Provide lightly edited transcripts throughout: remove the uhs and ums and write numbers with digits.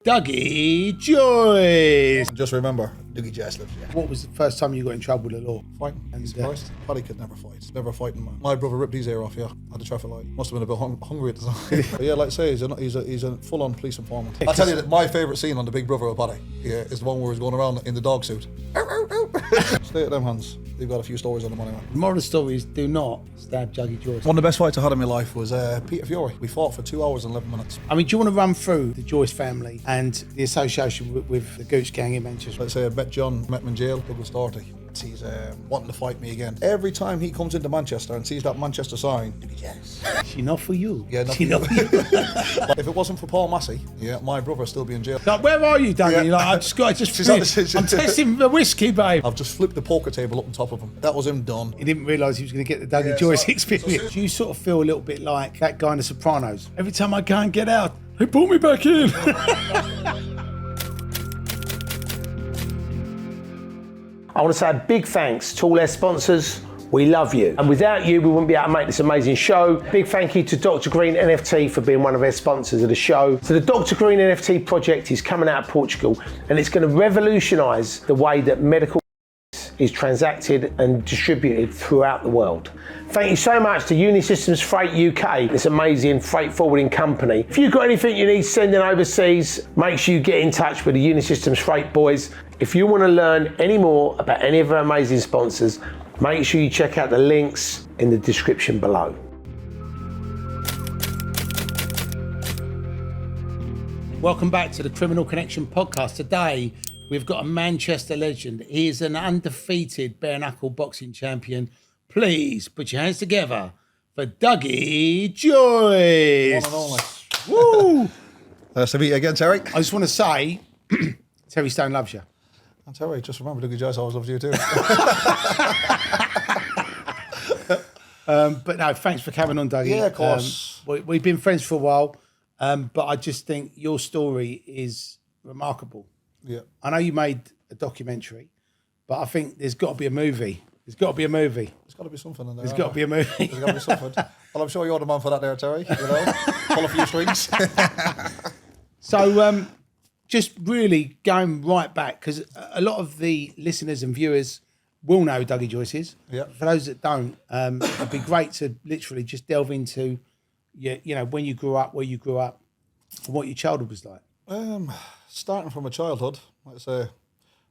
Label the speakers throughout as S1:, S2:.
S1: Dougie Joyce.
S2: Just remember, Dougie Joyce lives here.
S1: What was the first time you got in trouble with the law?
S2: Fighting. And surprised. Paddy could never fight. Never fighting man. My brother ripped his ear off, at the traffic light. Must have been a bit hungry at the time. But yeah, like I say, he's a full-on police informant. I'll tell you that my favourite scene on the Big Brother of Paddy, is the one where he's going around in the dog suit. Stay at them hands. They've got a few stories on them anyway.
S1: The moral of the story is do not stab Dougie Joyce.
S2: One of the best fights I had in my life was Peter Fury. We fought for 2 hours and 11 minutes.
S1: I mean, do you want to run through the Joyce family and the association with the Gooch gang in Manchester?
S2: Let's say I met John, met him in jail, Douglas Doherty. He's wanting to fight me again. Every time he comes into Manchester and sees that Manchester sign, yes.
S1: She not for you.
S2: Yeah, not for you. If it wasn't for Paul Massey, my brother would still be in jail.
S1: Like, where are you, Dougie? Yeah. Like, I'm testing the whiskey, babe.
S2: I've just flipped the poker table up on top of him. That was him done.
S1: He didn't realise he was going to get the Dougie Joyce experience. Do you sort of feel a little bit like that guy in The Sopranos? Every time I can't get out, they pull me back in. I want to say a big thanks to all our sponsors. We love you. And without you, we wouldn't be able to make this amazing show. Big thank you to Dr. Green NFT for being one of our sponsors of the show. So the Dr. Green NFT project is coming out of Portugal, and it's going to revolutionise the way that medical is transacted and distributed throughout the world. Thank you so much to Unisystems Freight UK, this amazing freight forwarding company. If you've got anything you need sending overseas, make sure you get in touch with the Unisystems Freight boys. If you want to learn any more about any of our amazing sponsors, make sure you check out the links in the description below. Welcome back to the Criminal Connection podcast. Today, we've got a Manchester legend. He is an undefeated bare-knuckle boxing champion. Please put your hands together for Dougie Joyce.
S2: One and only.
S1: Woo!
S2: Nice to meet you again, Terry.
S1: I just want to say, Terry Stone loves you.
S2: And Terry, just remember, Dougie Joyce always loves you too.
S1: But no, thanks for coming on, Dougie.
S2: Yeah, of course.
S1: We've been friends for a while, but I just think your story is remarkable.
S2: Yeah.
S1: I know you made a documentary, but I think there's got to be a movie. There's got to be a movie.
S2: There's got to be something in there.
S1: There's got to be a movie.
S2: There's got to be something. Well, I'm sure you're the man for that there, Terry. Pull a few strings.
S1: So, just really going right back, because a lot of the listeners and viewers will know who Dougie Joyce is.
S2: Yeah.
S1: For those that don't, it'd be great to literally just delve into, when you grew up, where you grew up, and what your childhood was like.
S2: Starting from a childhood, like I say,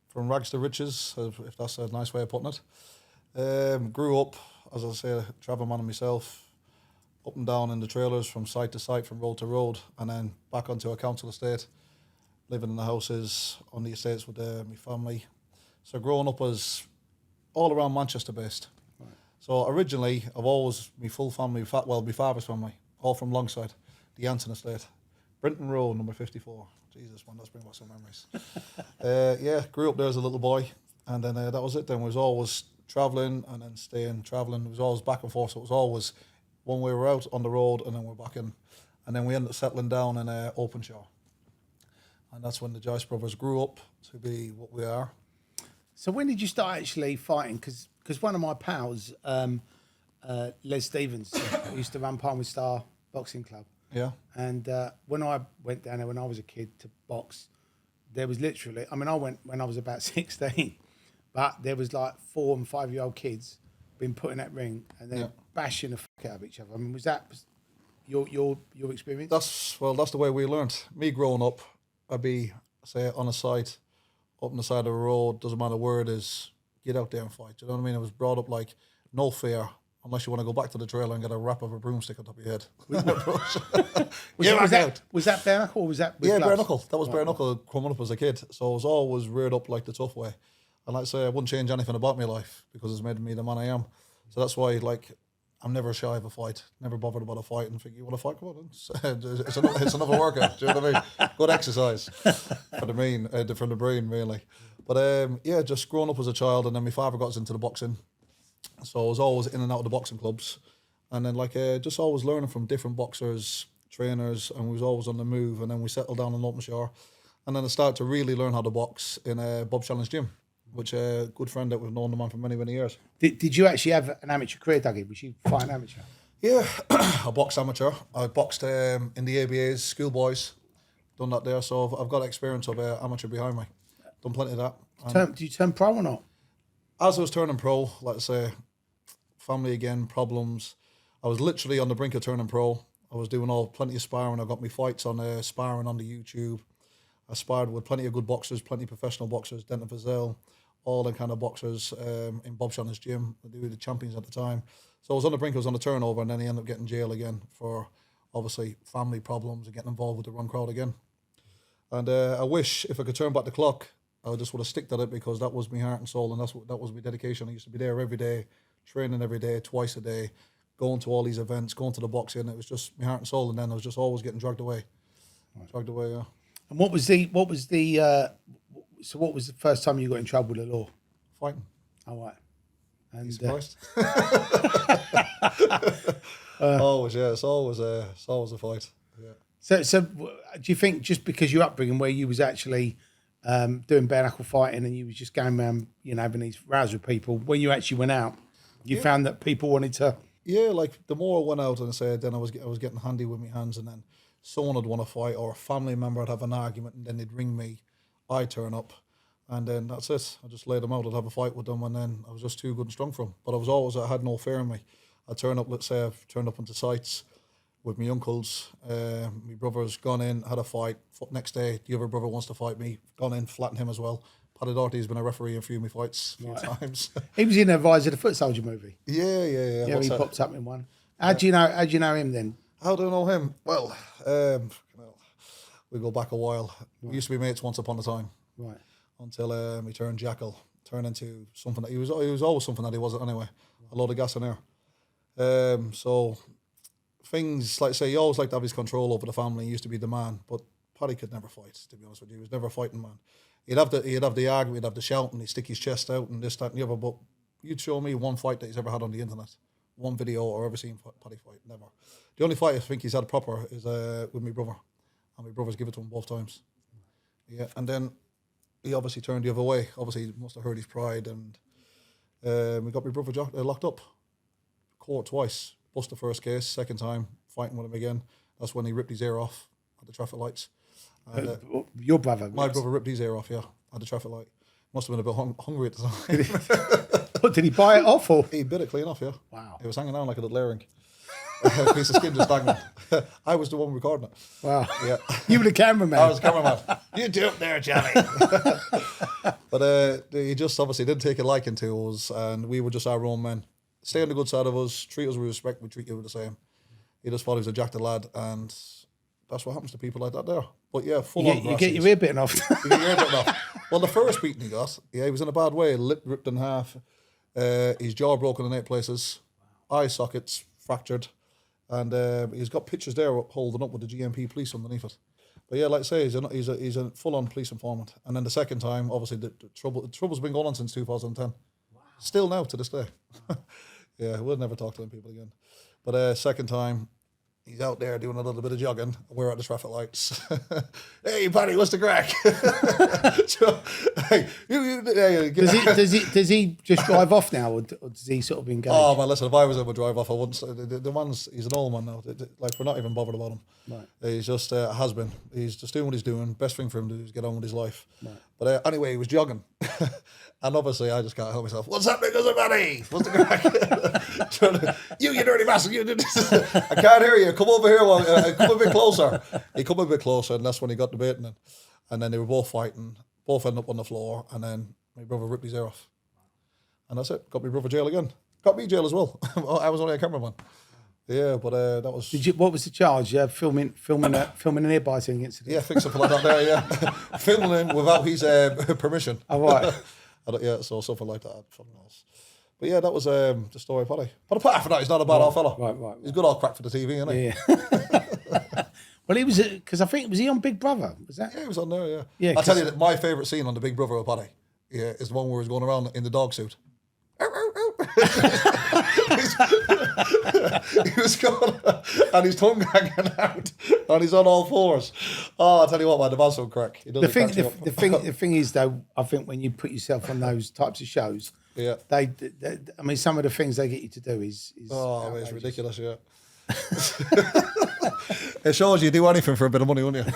S2: from rags to riches, if that's a nice way of putting it. Grew up, as I say, a travel man myself, up and down in the trailers from site to site, from road to road, and then back onto a council estate, living in the houses on the estates with my family. So growing up as all around Manchester based. Right. So originally, I've always, my full family, my father's family, all from Longside, the Anson estate, Brinton Road, number 54. Jesus, man, let's bring back some memories. Grew up there as a little boy, and then that was it. Then we was always travelling and then staying, travelling. It was always back and forth. So it was always one way we're out on the road, and then we're back in, and then we ended up settling down in Openshaw, and that's when the Joyce brothers grew up to be what we are.
S1: So when did you start actually fighting? Because one of my pals, Les Stevens, who used to run Palmer Star Boxing Club.
S2: Yeah.
S1: And when I went down there when I was a kid to box, there was literally, I went when I was about 16, but there was like 4 and 5 year old kids being put in that ring and then bashing the fuck out of each other. Was that your experience?
S2: That's the way we learned. Me growing up, I'd be, say, on a site, up on the side of the road, doesn't matter where it is, get out there and fight. Do you know what I mean? It was brought up like, no fear. Unless you want to go back to the trailer and get a wrap of a broomstick on top of your head.
S1: Was that bare knuckle or was that with gloves?
S2: Bare knuckle. That was bare knuckle coming up as a kid. So I was always reared up like the tough way. And like I say, I wouldn't change anything about my life because it's made me the man I am. So that's why, I'm never shy of a fight. Never bothered about a fight and think, you want to fight? Come on, it's another workout. Do you know what I mean? Good exercise for the brain, really. But just growing up as a child, and then my father got us into the boxing. So I was always in and out of the boxing clubs, and then just always learning from different boxers, trainers, and we was always on the move. And then we settled down in Openshaw, and then I started to really learn how to box in Bob Challenge Gym, which a good friend that we've known the man for many, many years.
S1: Did you actually have an amateur career, Dougie? Was you fighting amateur?
S2: Yeah, I boxed amateur. I boxed in the ABAs, schoolboys, done that there. So I've got experience of amateur behind me. Done plenty of that.
S1: Do you turn pro or not?
S2: As I was turning pro, like I say, family again, problems. I was literally on the brink of turning pro. I was doing plenty of sparring. I got my fights on sparring on the YouTube. I sparred with plenty of good boxers, plenty of professional boxers, Denton Fazell, all the kind of boxers in Bob Shannon's gym. They were the champions at the time. So I was on the brink, I was on the turnover, and then he ended up getting jail again for obviously family problems and getting involved with the wrong crowd again. And I wish if I could turn back the clock, I just would have sticked at it, because that was my heart and soul, and that was my dedication. I used to be there every day, training every day, twice a day, going to all these events, going to the boxing. It was just my heart and soul, and then I was just always getting dragged away. Right. Dragged away, yeah.
S1: And what was the first time you got in trouble with the law?
S2: Fighting.
S1: Oh, right. And
S2: surprised? Always, yeah. It's always a fight. Yeah.
S1: So do you think just because your upbringing, where you was actually doing bare knuckle fighting and you was just going around, having these rows with people, when you actually went out, you found that people wanted to?
S2: Yeah, like the more I went out and said, then I was getting handy with my hands, and then someone would want to fight, or a family member would have an argument, and then they'd ring me, I'd turn up, and then that's it. I just laid them out, I'd have a fight with them, and then I was just too good and strong for them. But I had no fear in me. I'd turn up, let's say I've turned up into sites with my uncles, my brother's gone in, had a fight. Next day, the other brother wants to fight me, gone in, flattened him as well. Paddy Doherty's been a referee in a few of my fights a few times.
S1: He was in Advisor, the Foot Soldier movie.
S2: Yeah.
S1: Yeah, he popped up in one. How do you know him then?
S2: How do I know him? Well, we go back a while. We used to be mates once upon a time.
S1: Right.
S2: Until he turned jackal, turned into something that he was always something that he wasn't anyway. A load of gas in there. So things, like say, he always liked to have his control over the family. He used to be the man, but Paddy could never fight, to be honest with you. He was never a fighting man. He'd have the argument, he'd have the shouting, he'd stick his chest out and this, that and the other, but you'd show me one fight that he's ever had on the internet, one video or ever seen Paddy fight, never. The only fight I think he's had proper is with my brother, and my brother's given it to him both times. Yeah, and then he obviously turned the other way. Obviously he must have hurt his pride, and we got my brother locked up, court twice, bust the first case, second time fighting with him again. That's when he ripped his ear off at the traffic lights. And,
S1: your brother?
S2: My brother ripped his ear off, yeah, at the traffic light. Must have been a bit hungry at the time.
S1: What, did he buy it off, or?
S2: He bit it clean off, yeah.
S1: Wow.
S2: It was hanging down like a little earring. A piece of skin just dangling. I was the one recording it.
S1: Wow.
S2: Yeah.
S1: You were the cameraman.
S2: I was the cameraman. You do it there, Johnny. But he just obviously didn't take a liking to us, and we were just our own men. Stay on the good side of us, treat us with respect, we treat you the same. He just thought he was a jacked lad, and that's what happens to people like that there. But yeah,
S1: you get your ear bitten off.
S2: You get your ear bitten off. Well, the first beating he got, he was in a bad way. Lip ripped in half, his jaw broken in 8 places, eye sockets fractured, and he's got pictures there holding up with the GMP police underneath it. But yeah, like I say, he's a full-on police informant. And then the second time, obviously, the trouble's been going on since 2010. Wow. Still now, to this day. Yeah, we'll never talk to them people again. But second time, he's out there doing a little bit of jogging. We're at the traffic lights. Hey, Paddy, what's the crack? So, hey,
S1: does he just drive off now, or does he sort of engage?
S2: Oh, man, listen, if I was able to drive off, I wouldn't. The man's, he's an old man now. Like, we're not even bothered about him.
S1: Right.
S2: He's just a has-been. He's just doing what he's doing. Best thing for him to do is get on with his life.
S1: Right.
S2: But anyway, he was jogging. And obviously, I just can't help myself. What's happening, Paddy? What's the crack? You dirty bastard. You did this. I can't hear you. Come over here. Come a bit closer. He come a bit closer, and that's when he got debating it. And then they were both fighting, both ended up on the floor, and then my brother ripped his ear off. And that's it. Got my brother jail again. Got me jail as well. I was only a cameraman. Yeah, but that was...
S1: What was the charge? Filming an ear biting incident?
S2: Yeah, fix something like that there, yeah. Filming him without his permission.
S1: Oh, right.
S2: Yeah, so something like that. Something else. But yeah, that was the story of Paddy. But apart from that, he's not a bad old fella.
S1: Right.
S2: He's good old crack for the TV, isn't he?
S1: Yeah. Well, he was, because I think, was he on Big Brother? Was that?
S2: Yeah, he was on there, yeah.
S1: Yeah.
S2: I'll tell you that my favourite scene on the Big Brother of Paddy, yeah, is the one where he's going around in the dog suit. He was going, and his tongue hanging out, and he's on all fours. Oh, I'll tell you what, man, the man's some crack.
S1: The thing is, though, I think when you put yourself on those types of shows,
S2: yeah,
S1: I mean, some of the things they get you to do is
S2: it's ridiculous, yeah. It shows you do anything for a bit of money, wouldn't you?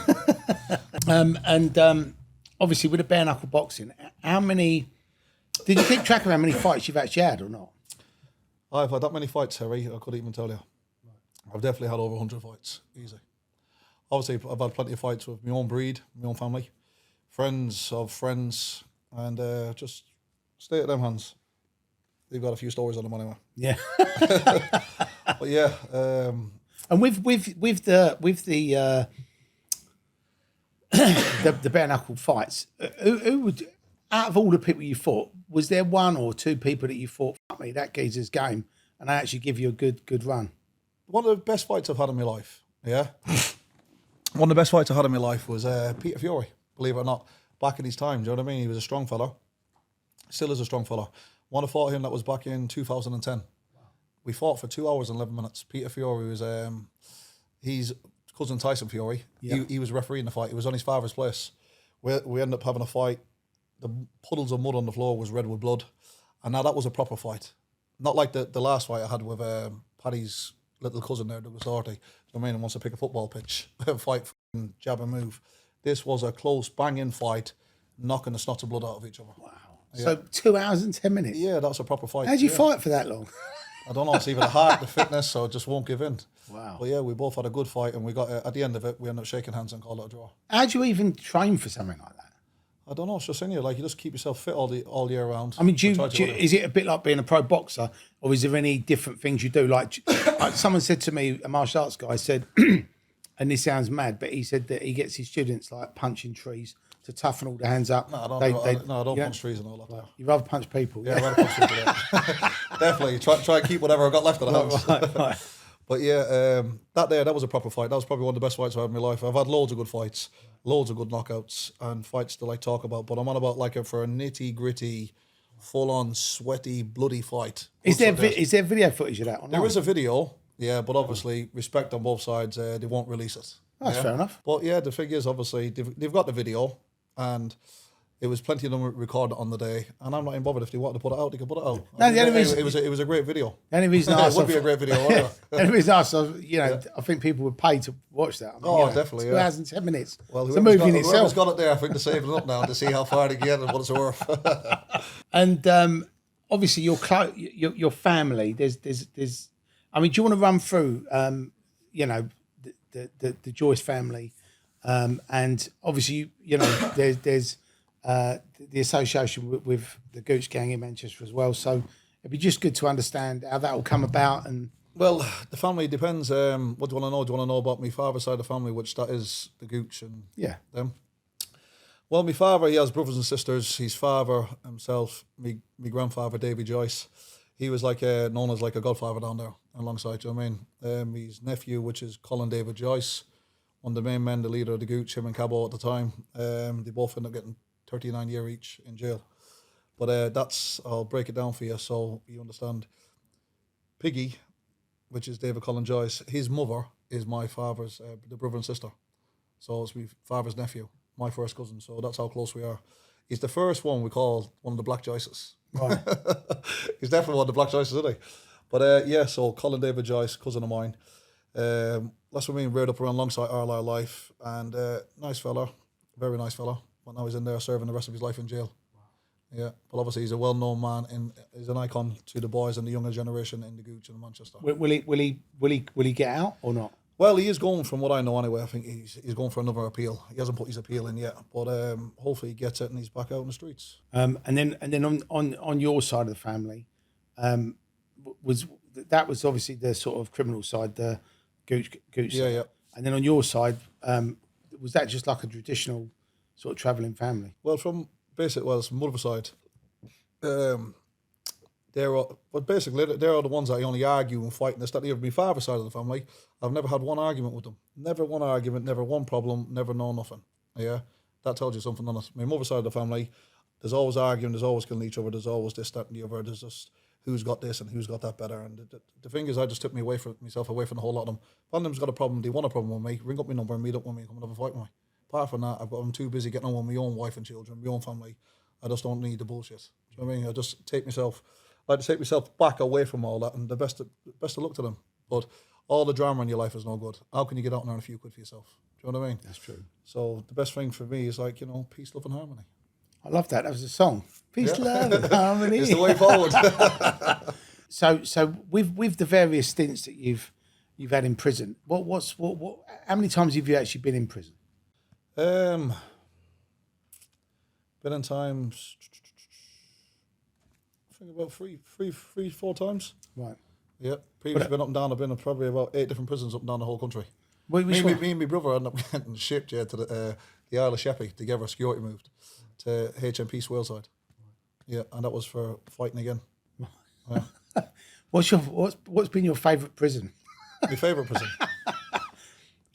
S3: Obviously with the bare knuckle boxing, how many? Did you keep track of how many fights you've actually had or not?
S2: I've had that many fights, Harry. I couldn't even tell you. I've definitely had over 100 fights, easy. Obviously, I've had plenty of fights with my own breed, my own family, friends of friends, and just stay at them hands. They've got a few stories on them anyway.
S3: Yeah.
S2: But yeah.
S3: And with the the bare knuckle fights, who would, out of all the people you fought, was there one or two people that you thought, fuck me, that geezer's game, and I actually give you a good run?
S2: One of the best fights I've had in my life, yeah? One of the best fights I had in my life was Peter Fury, believe it or not. Back in his time, do you know what I mean? He was a strong fella. Still is a strong fella. When I fought him, that was back in 2010. Wow. We fought for 2 hours and 11 minutes. Peter Fury was, he's cousin Tyson Fury. Yeah. He was refereeing the fight. He was on his father's place. We ended up having a fight. The puddles of mud on the floor was red with blood. And now that was a proper fight. Not like the last fight I had with Paddy's little cousin there, Douglas Doherty. You know what I mean? And wants to pick a football pitch, fight, jab and move. This was a close, banging fight, knocking the snot of blood out of each other.
S3: Wow. Yeah. So 2 hours and 10 minutes?
S2: Yeah, that's a proper fight.
S3: How'd you fight for that long?
S2: I don't know. It's either the heart, the fitness, so it just won't give in.
S3: Wow.
S2: But yeah, we both had a good fight, and we got at the end of it, we ended up shaking hands and called it a draw.
S3: How'd you even train for something like that?
S2: I don't know. It's just in you. Like, you just keep yourself fit all year round.
S3: I mean, is it a bit like being a pro boxer, or is there any different things you do? Like someone said to me, a martial arts guy said, and this sounds mad, but he said that he gets his students like punching trees to toughen all the hands up.
S2: No, I don't punch trees and all that.
S3: Like, you rather punch people.
S2: Yeah, I'd rather punch people. Yeah. Definitely. Try and keep whatever I got left of the house.
S3: Right.
S2: But yeah, that day, that was a proper fight. That was probably one of the best fights I've had in my life. I've had loads of good fights, loads of good knockouts, and fights to like talk about. But I'm on about like for a nitty gritty, full on sweaty, bloody fight.
S3: Is there video footage of that online?
S2: There is a video, yeah, but obviously respect on both sides. They won't release it.
S3: That's fair enough.
S2: But yeah, the thing is, obviously they've got the video, and it was plenty of them recorded on the day, and I'm not even bothered if they wanted to put it out. They could put it out.
S3: No, the only reason
S2: it was a great video.
S3: The only reason
S2: it would be a great video.
S3: The only reason I think people would pay to watch that. I mean,
S2: definitely.
S3: 2 hours and 10 minutes.
S2: Well,
S3: it's a movie in itself.
S2: Whoever's got it there, I think they're saving it up now to see how far they get and what it's worth.
S3: And obviously, your family. There's. I mean, do you want to run through? The Joyce family, and obviously, there's the association with the Gooch gang in Manchester as well. So it'd be just good to understand how that will come about. And
S2: well, the family depends. What do you want to know? Do you want to know about my father's side of the family, which that is the Gooch and them? Well, my father, he has brothers and sisters. His father himself, my grandfather, Dougie Joyce, he was like known as like a godfather down there alongside, do you know what I mean? His nephew, which is Colin David Joyce, one of the main men, the leader of the Gooch, him and Cabo at the time. They both ended up getting 39 years each in jail. But I'll break it down for you so you understand. Piggy, which is David Colin Joyce, his mother is my father's, the brother and sister. So it's my father's nephew, my first cousin. So that's how close we are. He's the first one we call one of the Black Joyces. Right. He's definitely one of the Black Joyces, isn't he? But so Colin David Joyce, cousin of mine. That's what I mean, reared up around alongside Arlisle Life. And nice fella, very nice fella. But now he's in there serving the rest of his life in jail. Wow. Yeah, but obviously he's a well-known man and he's an icon to the boys and the younger generation in the Gooch and Manchester.
S3: Will he get out or not?
S2: Well, he is going, from what I know anyway. I think he's going for another appeal. He hasn't put his appeal in yet, but hopefully he gets it and he's back out in the streets.
S3: And then on your side of the family, was obviously the sort of criminal side, the Gooch side.
S2: Yeah.
S3: And then on your side, was that just like a traditional sort of travelling family?
S2: Well, from mother's side, they're the ones that I only argue and fight. And this, that, the other. My father's side of the family, I've never had one argument with them. Never one argument, never one problem, never know nothing. Yeah, that tells you something on it. My mother's side of the family, there's always arguing, there's always killing each other, there's always this, that, and the other. There's just who's got this and who's got that better. And the thing is, I just took myself away from the whole lot of them. One of them's got a problem, they want a problem with me, ring up my number and meet up with me, come and have a fight with me. Apart from that, I'm too busy getting on with my own wife and children, my own family. I just don't need the bullshit. Do you know what I mean? I just take myself back away from all that, and the best of luck to them. But all the drama in your life is no good. How can you get out and earn a few quid for yourself? Do you know what I mean?
S3: That's true.
S2: So the best thing for me is like, peace, love and harmony.
S3: I love that. That was a song. Peace, love, and harmony.
S2: It's the way forward.
S3: So with the various stints that you've had in prison, how many times have you actually been in prison?
S2: Been in times, I think about three, 4 times.
S3: Right.
S2: Yeah. Previously been up and down. I've been in probably about 8 different prisons up and down the whole country.
S3: Which
S2: Me
S3: one?
S2: and my brother ended up getting shipped to the Isle of Sheppey together, security moved to HMP Swaleside. Yeah, and that was for fighting again. Yeah.
S3: What's been your favourite prison?
S2: My favourite prison. Do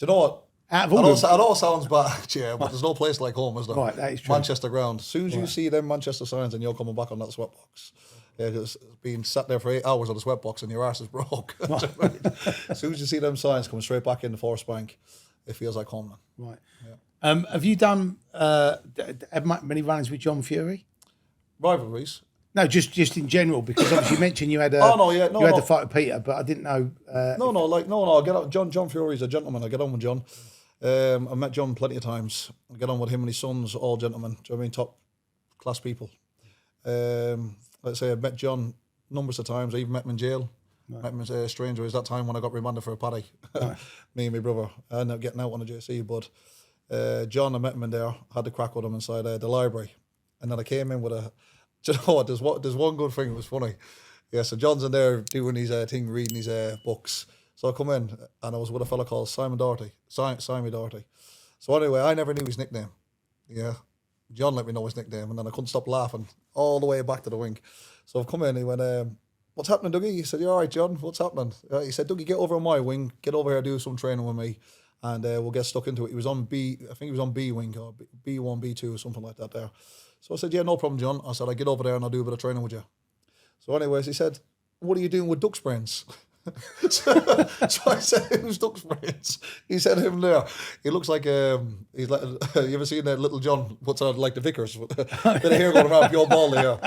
S2: you know what?
S3: Out of all of them.
S2: It all sounds bad, yeah, but there's no place like home, is there?
S3: Right, that is true.
S2: Manchester ground. As soon as you see them Manchester signs and you're coming back on that sweatbox. Yeah, because being sat there for 8 hours on the sweatbox and your arse is broke. As soon as you see them signs coming straight back into Forest Bank, it feels like home then.
S3: Right.
S2: Yeah.
S3: Have you done many run-ins with John Fury?
S2: Rivalries.
S3: No, just in general, because obviously you mentioned you had
S2: Oh, no, yeah, no,
S3: you had
S2: no.
S3: the fight with Peter, but I didn't know.
S2: I get on. John Fury's a gentleman. I get on with John. I've met John plenty of times. I get on with him and his sons, all gentlemen. Do you know what I mean? Top class people. Like I say, I've met John numbers of times. I even met him in jail. Right. Met him as a stranger. It was that time when I got remanded for a paddy. Right. Me and my brother. I ended up getting out on a JC, but John, I met him in there, had the crack with him inside the library. And then I came in with a... Do you know what? There's one good thing that was funny. Yeah, so John's in there doing his thing, reading his books. So I come in and I was with a fella called Simon Doherty. Simon Doherty. So anyway, I never knew his nickname. Yeah. John let me know his nickname and then I couldn't stop laughing all the way back to the wing. So I've come in, he went, what's happening, Dougie? He said, you all right, John? What's happening? He said, Dougie, get over on my wing, get over here, do some training with me and we'll get stuck into it. He was on I think he was on B wing or B1, B2 or something like that there. So I said, yeah, no problem, John. I said, I'll get over there and I'll do a bit of training with you. So anyways, he said, what are you doing with duck's brains? so I said, who's duck's brains? He said, him there. He looks like, he's like, you ever seen that Little John puts on like the Vickers? Bit of hair going around, pure bald hair.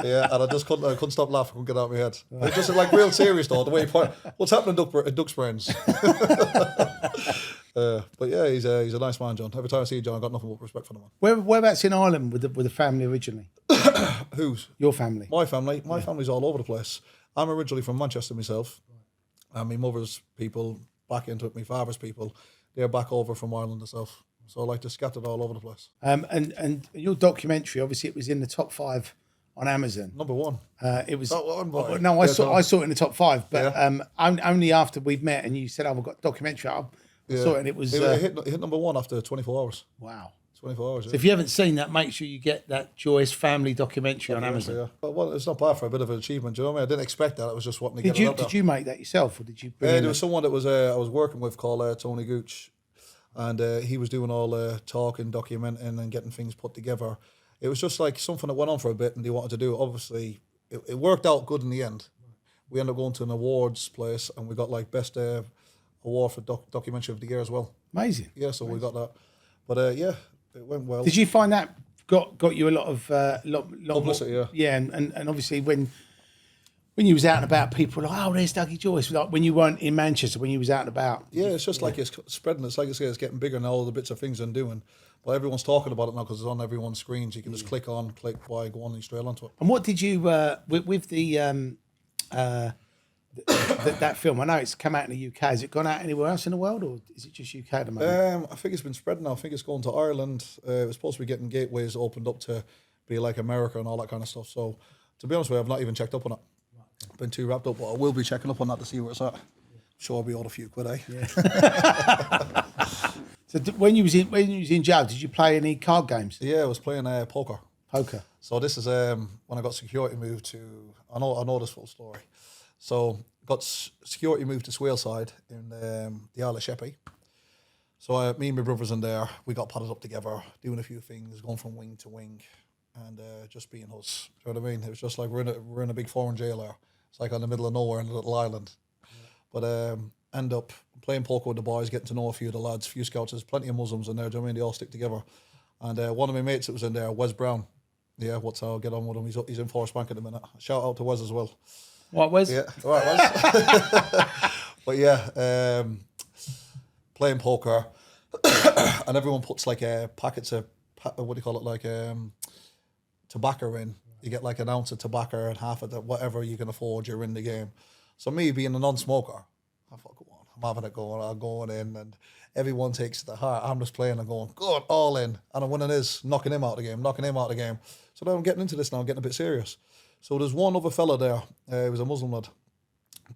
S2: Yeah, and I couldn't stop laughing, couldn't get out of my head. It was just like real serious though, the way he put, what's happening duck's brains? But yeah, he's a nice man, John. Every time I see John, I've got nothing but respect for the man.
S3: Whereabouts in Ireland with the family originally?
S2: Whose?
S3: Your family.
S2: My family. My family's all over the place. I'm originally from Manchester myself. And my mother's people back into it, my father's people, they're back over from Ireland itself. So like they're scattered all over the place. And your documentary, obviously it was in the top 5 on Amazon. Number 1.
S3: It was
S2: Top 1, boy.
S3: no, I
S2: Yeah,
S3: saw it in the top 5, but
S2: Yeah.
S3: only after we've met and you said, "Oh, I've got a documentary." I saw it and it was
S2: It hit number 1 after 24 hours.
S3: wow.
S2: 24 hours.
S3: So if you haven't seen that, make sure you get that Joyce family documentary on Amazon.
S2: Yeah. But well, it's not bad for a bit of an achievement. Do you know what I mean? I didn't expect that. I was just wanting to get it out there.
S3: Did you make that yourself, or did you? Bring
S2: There was someone that was I was working with called Tony Gooch, and he was doing all talking, documenting, and getting things put together. It was just like something that went on for a bit, and they wanted to do it. Obviously, it worked out good in the end. We ended up going to an awards place, and we got like best award for documentary of the year as well.
S3: Amazing.
S2: Yeah, so we got that. But yeah, it went well.
S3: Did you find that got you a lot of lot
S2: Publicity,
S3: more,
S2: yeah.
S3: and obviously when you was out and about, people were like, oh, there's Dougie Joyce. Like when you weren't in Manchester, when you was out and about.
S2: Yeah, it's just like it's spreading. It's like I say, it's getting bigger now. All the bits of things I'm doing, but everyone's talking about it now because it's on everyone's screens. You can just click buy, go on, and straight onto it.
S3: And what did you with the that film? I know it's come out in the UK. Has it gone out anywhere else in the world, or is it just UK at the moment?
S2: I think it's been spreading now. I think it's going to Ireland. It was supposed to be getting gateways opened up to be like America and all that kind of stuff. So, to be honest with you, I've not even checked up on it. I've been too wrapped up, but I will be checking up on that to see where it's at. Sure, I'll be owed a few quid, eh?
S3: Yeah. So when you was in jail, did you play any card games?
S2: Yeah, I was playing poker.
S3: Poker.
S2: So this is when I got security moved to. I know this full story. So got security moved to Swaleside in the Isle of Sheppey. So me and my brothers in there, we got potted up together, doing a few things, going from wing to wing, and just being us. Do you know what I mean? It was just like we're in a big foreign jail there. It's like on the middle of nowhere in a little island. Yeah. But end up playing poker with the boys, getting to know a few of the lads, a few scouts. There's plenty of Muslims in there. Do you know what I mean? They all stick together. And one of my mates that was in there, Wes Brown. Yeah, what's how I'll get on with him. He's in Forest Bank at the minute. Shout out to Wes as well.
S3: What, Wes?
S2: Yeah, all right, Wes. But yeah, playing poker. and everyone puts like packets of, what do you call it, like tobacco in. You get like an ounce of tobacco and half of whatever you can afford, you're in the game. So me being a non-smoker, I thought, come on, I'm having it going, I'm going in, and everyone takes it to heart. I'm just playing and going, good, all in. And I'm winning this, knocking him out of the game. So now I'm getting into this now, I'm getting a bit serious. So there's one other fella there, he was a Muslim lad,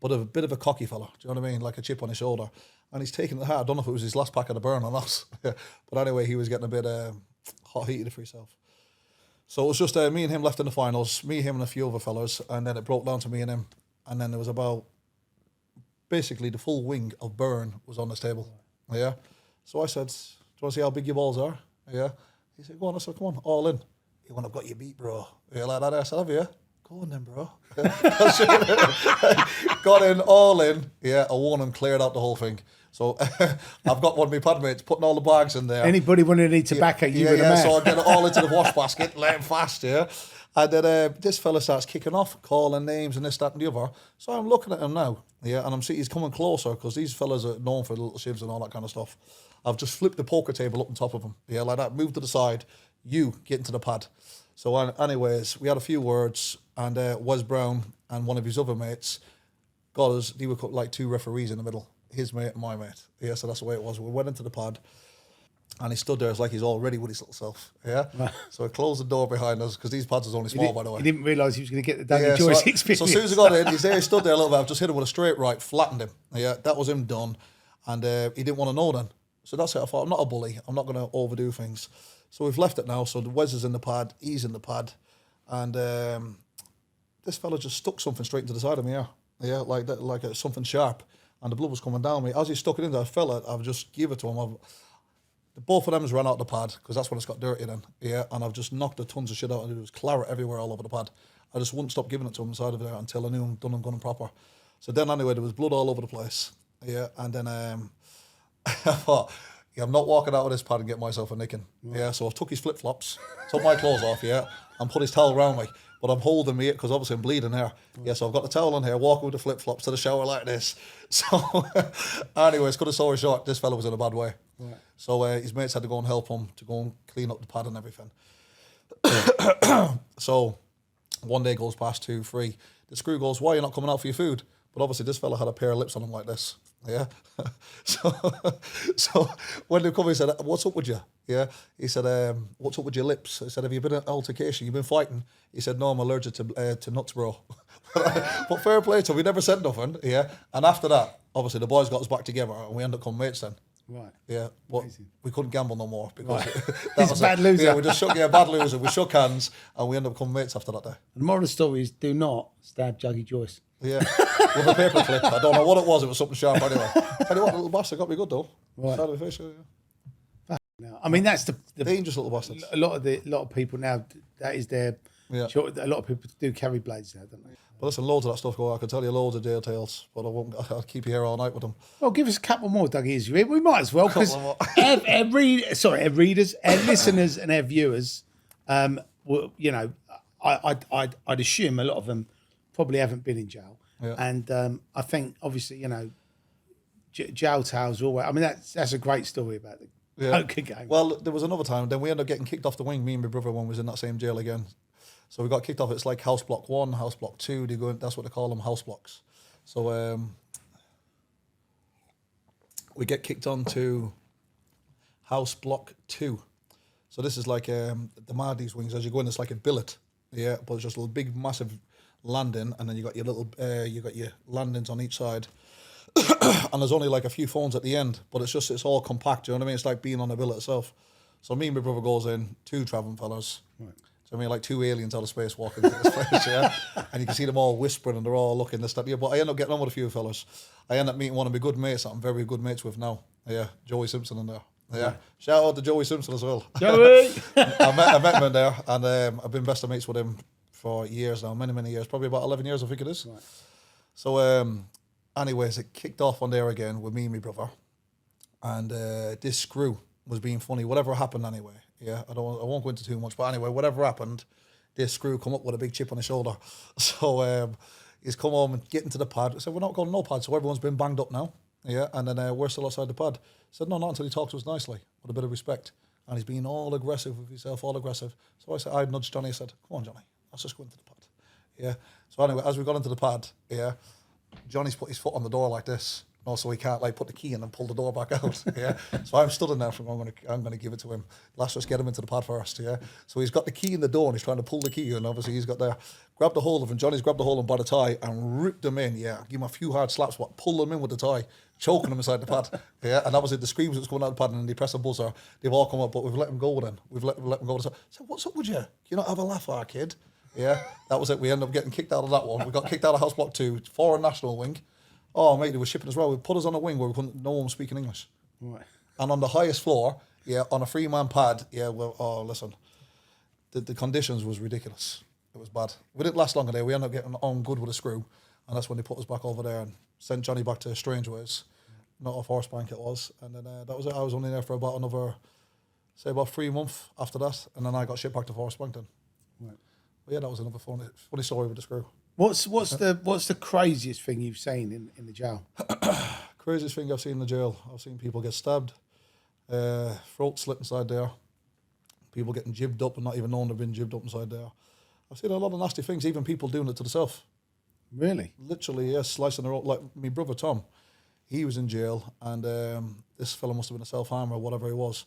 S2: but a bit of a cocky fella, do you know what I mean? Like a chip on his shoulder. And he's taking it hard. I don't know if it was his last pack of the burn or not. But anyway, he was getting a bit hot-heated for himself. So it was just me and him left in the finals, me, him and a few other fellas, and then it broke down to me and him. And then there was about, basically the full wing of burn was on this table. Yeah. So I said, do you want to see how big your balls are? Yeah. He said, go on. I said, come on, all in. You want, I've got you beat, bro. Yeah, like that. I said, have you? Go on then, bro. Got in, all in. Yeah, I won and cleared out the whole thing. So I've got one of my pad mates putting all the bags in there.
S3: Anybody want to need tobacco, you were the man.
S2: So I get it all into the wash basket, let him fast, yeah. And then this fella starts kicking off, calling names and this, that and the other. So I'm looking at him now, yeah, and I'm seeing he's coming closer because these fellas are known for the little shivs and all that kind of stuff. I've just flipped the poker table up on top of him, yeah, like that, moved to the side, you get into the pad. So anyways, we had a few words, and Wes Brown and one of his other mates got us, they were like two referees in the middle, his mate and my mate. Yeah, so that's the way it was. We went into the pad, and he stood there as like he's all ready with his little self. Yeah. So I closed the door behind us because these pads was only small, by the way.
S3: He didn't realise he was going to get the Dougie Joyce experience.
S2: So as soon as I got in, he's there, he stood there a little bit. I've just hit him with a straight right, flattened him. Yeah, that was him done. And he didn't want to know then. So that's it. I thought, I'm not a bully. I'm not going to overdo things. So we've left it now. So the Wes is in the pad, he's in the pad. And this fella just stuck something straight into the side of me, yeah, like that, like something sharp. And the blood was coming down me. As he stuck it in there, I felt it. I've just give it to him. Both of them ran out the pad because that's when it's got dirty then. Yeah, and I've just knocked the tons of shit out, and there was claret everywhere all over the pad. I just wouldn't stop giving it to him inside of there until I knew I'm done and gone proper. So then anyway, there was blood all over the place. Yeah, and then I thought, yeah, I'm not walking out of this pad and getting myself a nicking. Yeah, so I took his flip flops, took my clothes off, yeah, and put his towel around me. But I'm holding me because obviously I'm bleeding here. Yeah, so I've got the towel on here, walking with the flip flops to the shower like this. So, anyways, cut a story short, this fella was in a bad way. Right. So his mates had to go and help him to go and clean up the pad and everything. So one day goes past, 2, 3. The screw goes, why are you not coming out for your food? But obviously this fella had a pair of lips on him like this. Yeah. So when they come, he said, what's up with you? Yeah. He said, what's up with your lips? I said, have you been in an altercation? You've been fighting? He said, no, I'm allergic to nuts, bro. But fair play to him, we never said nothing. Yeah. And after that, obviously the boys got us back together and we ended up becoming mates then.
S3: Right.
S2: Yeah. But we couldn't gamble no more because
S3: that was a bad loser.
S2: Yeah, we just shook, bad loser. We shook hands and we ended up becoming mates after that day.
S3: The moral of the story is do not stab Dougie Joyce.
S2: Yeah, with a paper clip. I don't know what it was. It was something sharp anyway. Tell you what, little bastard got me good though.
S3: Right.
S2: Side of the face, yeah.
S3: No, I mean that's the
S2: dangerous little bastards.
S3: A lot of people now, that is their. Yeah. A lot of people do carry blades now, don't they?
S2: Well, listen, loads of that stuff go. I can tell you loads of details, but I won't. I'll keep you here all night with them.
S3: Well, give us a couple more, Dougie. We might as well because our readers, our listeners, and our viewers, you know, I'd assume a lot of them probably haven't been in jail, and I think obviously you know, jail tales are always. I mean that's a great story about the poker game.
S2: Well, there was another time. Then we ended up getting kicked off the wing. Me and my brother, when we was in that same jail again. So we got kicked off. It's like house block 1, house block 2. They go in, that's what they call them, house blocks. So we get kicked on to house block 2. So this is like the Mardi's wings. As you go in, it's like a billet, yeah, but it's just a big, massive landing, and then you got your little, you got your landings on each side, and there's only like a few phones at the end, but it's all compact. You know what I mean? It's like being on a billet itself. So me and my brother goes in, 2 travelling fellas. Right. I mean, like 2 aliens out of space walking into this place, yeah? And you can see them all whispering and they're all looking this, that, yeah. But I end up getting on with a few fellas. I end up meeting one of my good mates that I'm very good mates with now. Yeah, Joey Simpson in there. Yeah. Shout out to Joey Simpson as well.
S3: Joey!
S2: I met him in there, and I've been best of mates with him for years now, many, many years. Probably about 11 years, I think it is. Right. So, anyways, it kicked off on there again with me and my brother. And this screw was being funny. Whatever happened anyway. Yeah, I won't go into too much, but anyway, whatever happened, this screw come up with a big chip on his shoulder. So he's come home and get into the pad. So we're not going no pad, so everyone's been banged up now. Yeah, and then we're still outside the pad. Said, no, not until he talks to us nicely, with a bit of respect. And he's being all aggressive with himself, all aggressive. So I nudged Johnny, I said, come on, Johnny, let's just go into the pad. Yeah. So anyway, as we got into the pad, yeah, Johnny's put his foot on the door like this. So he can't like put the key in and pull the door back out. Yeah. So I'm stood in there from I'm gonna give it to him. Let's just get him into the pad first. Yeah. So he's got the key in the door and he's trying to pull the key, and obviously he's got there. Grabbed the hold of him. Johnny's grabbed the hold of him by the tie and ripped him in. Yeah. Give him a few hard slaps, but pull him in with the tie, choking him inside the pad. Yeah. And that was it. The screams that was coming out of the pad, and then they press a buzzer. They've all come up, but we've let him go then. We've let him go. So what's up with you? You not have a laugh, our kid? Yeah. That was it. We ended up getting kicked out of that one. We got kicked out of House Block 2, foreign national wing. Oh, mate, they were shipping as well. We put us on a wing where no one was speaking English.
S3: Right.
S2: And on the highest floor, yeah, on a 3-man pad, yeah, well, oh, listen, the conditions was ridiculous. It was bad. We didn't last long there. We ended up getting on good with a screw, and that's when they put us back over there and sent Johnny back to Strangeways, not off Horse Bank it was. And then that was it. I was only there for about 3 months after that, and then I got shipped back to Horse Bank then.
S3: Right.
S2: But yeah, that was another funny story with the screw.
S3: What's the craziest thing you've seen in the jail?
S2: Craziest thing I've seen in the jail. I've seen people get stabbed, throat slit inside there, people getting jibbed up and not even knowing they've been jibbed up inside there. I've seen a lot of nasty things, even people doing it to themselves.
S3: Really?
S2: Literally, yes, slicing their own. Like my brother Tom, he was in jail, and this fella must have been a self-harmer or whatever he was.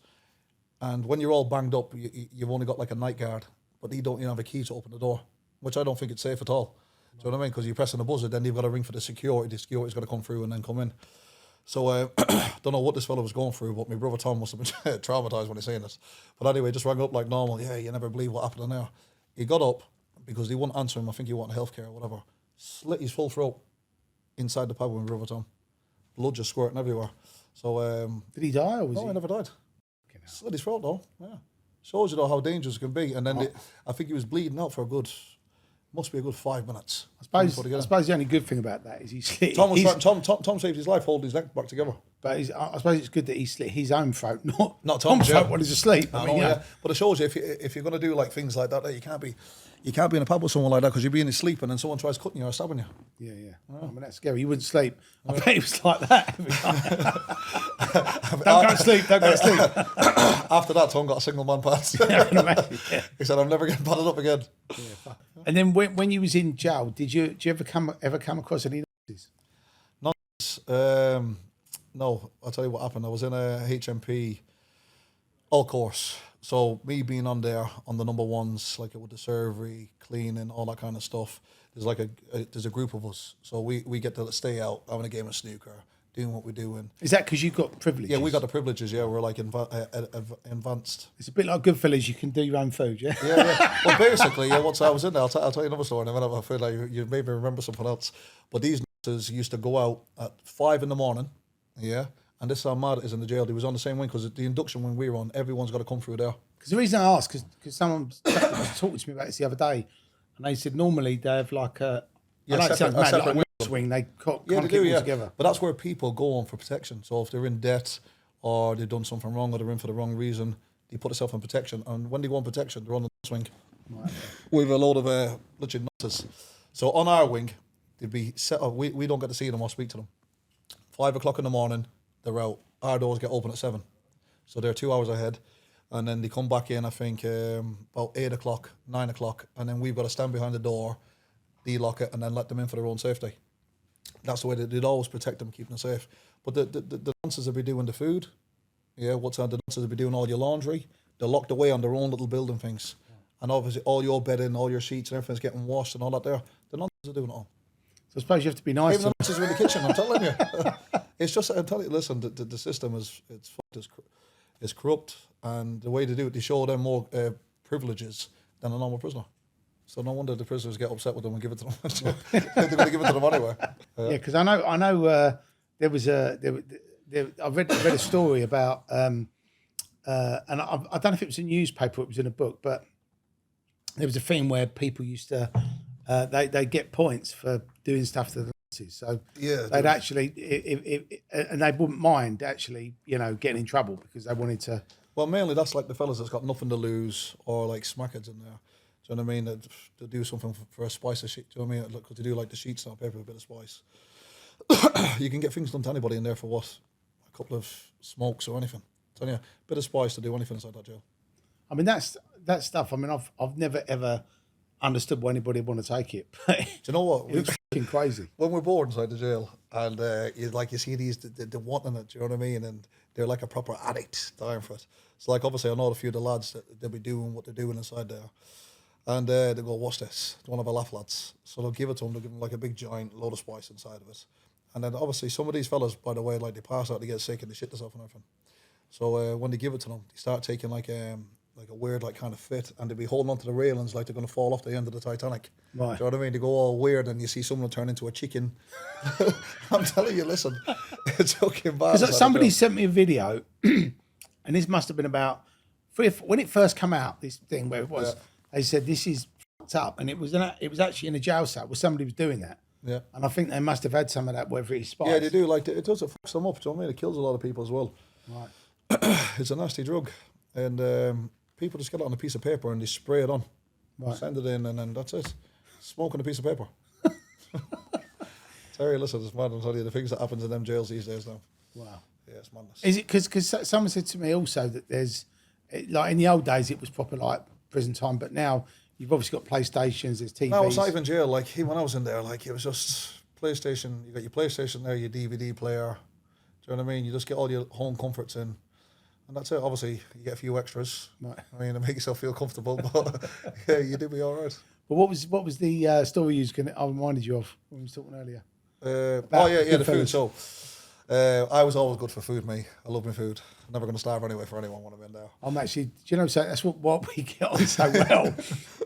S2: And when you're all banged up, you've only got like a night guard, but he don't even have a key to open the door, which I don't think it's safe at all. Do you know what I mean? Because you're pressing the buzzer, then you've got to ring for the security. The security's got to come through and then come in. So don't know what this fella was going through, but my brother Tom must have been traumatised when he seen this. But anyway, just rang up like normal. Yeah, you never believe what happened in there. He got up because they wouldn't answer him. I think he wanted healthcare or whatever. Slit his full throat inside the pub with my brother Tom. Blood just squirting everywhere. So
S3: did he die or was
S2: no,
S3: he?
S2: he never died. Slit his throat though. Yeah, shows you though how dangerous it can be. And then I think he was bleeding out for a good. Must be a good 5 minutes.
S3: I suppose the only good thing about that is he slit.
S2: Tom saved his life holding his neck back together.
S3: But I suppose it's good that he slit his own throat, not
S2: Tom's
S3: throat when he's asleep.
S2: I mean, yeah. But it shows you if you're going to do like things like that, you can't be in a pub with someone like that because you'll be in his sleep and then someone tries cutting you or stabbing you.
S3: Yeah. I mean, that's scary. You wouldn't sleep. I bet he was like that every time. Don't go to sleep.
S2: After that, Tom got a single man pass.
S3: Yeah.
S2: He said, "I'm never getting padded up again."
S3: Yeah, and then when you was in jail, did you ever come across any Nazis?
S2: No, I'll tell you what happened. I was in a HMP all course. So me being on there on the number ones, like with the surgery, cleaning, all that kind of stuff. There's a group of us, so we get to stay out having a game of snooker, doing what we're doing.
S3: Is that because you got privileges?
S2: Yeah, we got the privileges. Yeah, we're like advanced.
S3: It's a bit like Goodfellas. You can do your own food. Yeah.
S2: Yeah. Well, basically, yeah. Once I was in there, I'll tell you another story in a minute. I feel like you maybe remember something else. But these nurses used to go out at 5 a.m. Yeah. And this is how mad it is in the jail. He was on the same wing because the induction when we were on, everyone's got to come through there.
S3: Because the reason I asked, because someone was talking to me about this the other day, and they said normally they have like a wing. They can't keep all together.
S2: But that's where people go on for protection. So if they're in debt or they've done something wrong or they're in for the wrong reason, they put themselves in protection. And when they go on protection, they're on the swing with a load of legit nutters. So on our wing, they'd be set up. We don't get to see them or speak to them. 5 o'clock in the morning, they're out. Our doors get open at 7. So they're 2 hours ahead. And then they come back in, I think, about 8 o'clock, 9 o'clock. And then we've got to stand behind the door, de-lock it, and then let them in for their own safety. That's the way they'd always protect them, keep them safe. But the dancers will be doing the food. Yeah, the dancers will be doing all your laundry. They're locked away on their own little building things. And obviously all your bedding, all your sheets and everything's getting washed and all that there. The dancers are doing it all.
S3: So I suppose you have to be nice.
S2: Even the dancers are in the kitchen, I'm telling you. It's just, I'm telling you, listen, the system is it's corrupt. And the way they do it, they show them more privileges than a normal prisoner. So no wonder the prisoners get upset with them and give it to them. They're going to give it to them anyway.
S3: Yeah, because I know there was I read a story about and I don't know if it was a newspaper, it was in a book, but there was a thing where people used to they get points for doing stuff to the Nazis. So
S2: yeah,
S3: they'd actually and they wouldn't mind actually getting in trouble because they wanted to.
S2: Well, mainly that's like the fellas that's got nothing to lose or like smackheads in there. Do you know what I mean? To do something for a spice of shit. Do you know what I mean? Because they do like the sheets now, paper with a bit of spice. you can get things done to anybody in there for what? A couple of smokes or anything. So yeah, bit of spice to do anything inside that jail.
S3: I mean, that's that stuff. I mean, I've never ever understood why anybody would want to take it. But
S2: Do you know what?
S3: it's fucking crazy.
S2: When we're bored inside the jail, and you see these, they're wanting it, do you know what I mean? And they're like a proper addict dying for it. So like, obviously, I know a few of the lads that they'll be doing what they're doing inside there. And they go, what's this? They want to have a laugh, lads. So they'll give it to them, they'll give them like a big giant load of spice inside of it. And then obviously some of these fellas, by the way, like they pass out, they get sick and they shit themselves and everything. So when they give it to them, they start taking like a weird like kind of fit, and they'll be holding onto the railings like they're going to fall off the end of the Titanic.
S3: Right.
S2: Do you know what I mean? They go all weird, and you see someone turn into a chicken. I'm telling you, listen, it's fucking bad.
S3: Because somebody sent me a video, and this must have been about when it first came out. This thing where it was, they said this is fucked up, and it was actually in a jail cell where somebody was doing that.
S2: Yeah.
S3: And I think they must have had some of that, whether it's spice.
S2: Yeah, they do. Like it does. It fucks them up. Do you know what I mean? It kills a lot of people as well.
S3: Right.
S2: It's a nasty drug, and people just get it on a piece of paper and they spray it on, send it in, and then that's it. Smoking a piece of paper. Terry, listen, it's mad. I'm telling you the things that happens in them jails these days now.
S3: Wow.
S2: Yeah, it's madness.
S3: Is it because someone said to me also that there's like in the old days it was proper like prison time, but now you've obviously got PlayStations, there's TVs.
S2: No, it's not even jail. Like when I was in there, like it was just PlayStation. You got your PlayStation there, your DVD player. Do you know what I mean? You just get all your home comforts in. And that's it. Obviously, you get a few extras.
S3: Right.
S2: I mean, to make yourself feel comfortable. But yeah, you do be all right.
S3: But what was the story I reminded you of when we were talking earlier?
S2: The food. So I was always good for food, me. I love my food. I'm never going to starve anyway for anyone when I'm in there.
S3: I'm actually, do you know, so that's what we get on so well.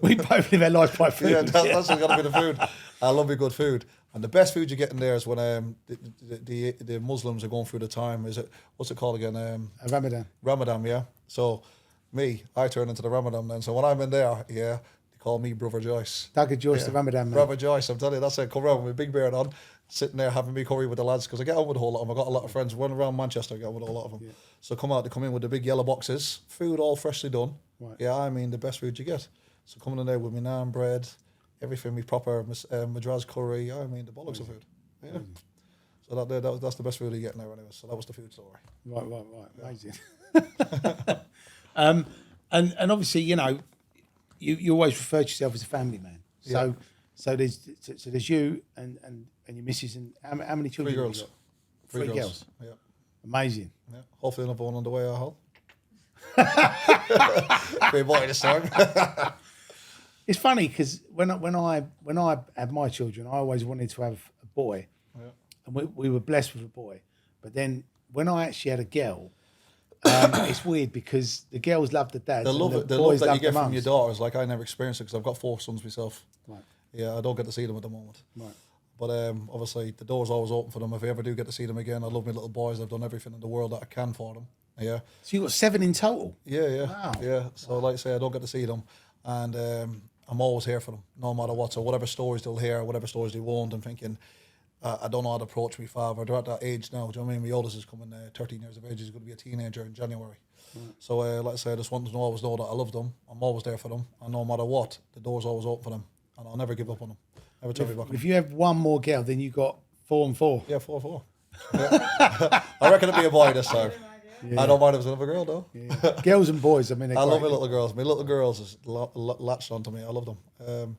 S3: We both live our lives by food.
S2: Yeah, that's got to be the food. I love me good food. And the best food you get in there is when the Muslims are going through the time. What's it called again?
S3: Ramadan.
S2: Ramadan, yeah. So I turn into the Ramadan then. So when I'm in there, yeah, they call me Brother Joyce.
S3: Dougie Joyce, the Ramadan man.
S2: Brother Joyce, I'm telling you, that's it. Come around with my big beard on, sitting there having me curry with the lads, because I get on with a whole lot of them. I got a lot of friends. When around Manchester, I get on with a lot of them. Yeah. So they come in with the big yellow boxes, food all freshly done. Right. Yeah, I mean, the best food you get. So coming in there with my naan bread, everything, me proper Madras curry. I mean, the bollocks of food. Yeah. So that's the best food you get in there anyway. So that was the food story.
S3: Right. Amazing. And obviously, you know, you always refer to yourself as a family man. So there's you and your missus and how many children?
S2: 3 girls.
S3: Three girls.
S2: Yeah.
S3: Amazing.
S2: Yeah. Hopefully another one on the way, I hope. Great boy this time.
S3: It's funny because when I had my children, I always wanted to have a boy, and we were blessed with a boy. But then when I actually had a girl, it's weird because the girls love the dads.
S2: The love that you get from your daughters, like I never experienced it because I've got 4 sons myself. Right. Yeah, I don't get to see them at the moment. Right. But obviously the door's always open for them. If I ever do get to see them again, I love my little boys. I've done everything in the world that I can for them. Yeah.
S3: So you got 7 in total?
S2: Yeah.
S3: Wow.
S2: Yeah. So like I say, I don't get to see them, and I'm always here for them, no matter what. So whatever stories they'll hear, whatever stories they won't, I'm thinking, I don't know how to approach my father. They're at that age now. Do you know what I mean? My oldest is coming 13 years of age. He's going to be a teenager in January. Right. So like I say, I just want them to always know that I love them. I'm always there for them, and no matter what, the door's always open for them, and I'll never give up on them. Never turn me back.
S3: If you have one more girl, then you got 4 and 4.
S2: Yeah, 4 and 4. Yeah. I reckon it'll be a boy this time. Yeah. I don't mind if it's another girl though.
S3: Yeah. Girls and boys, I mean,
S2: I love my little girls. My little girls is latched onto me. I love them.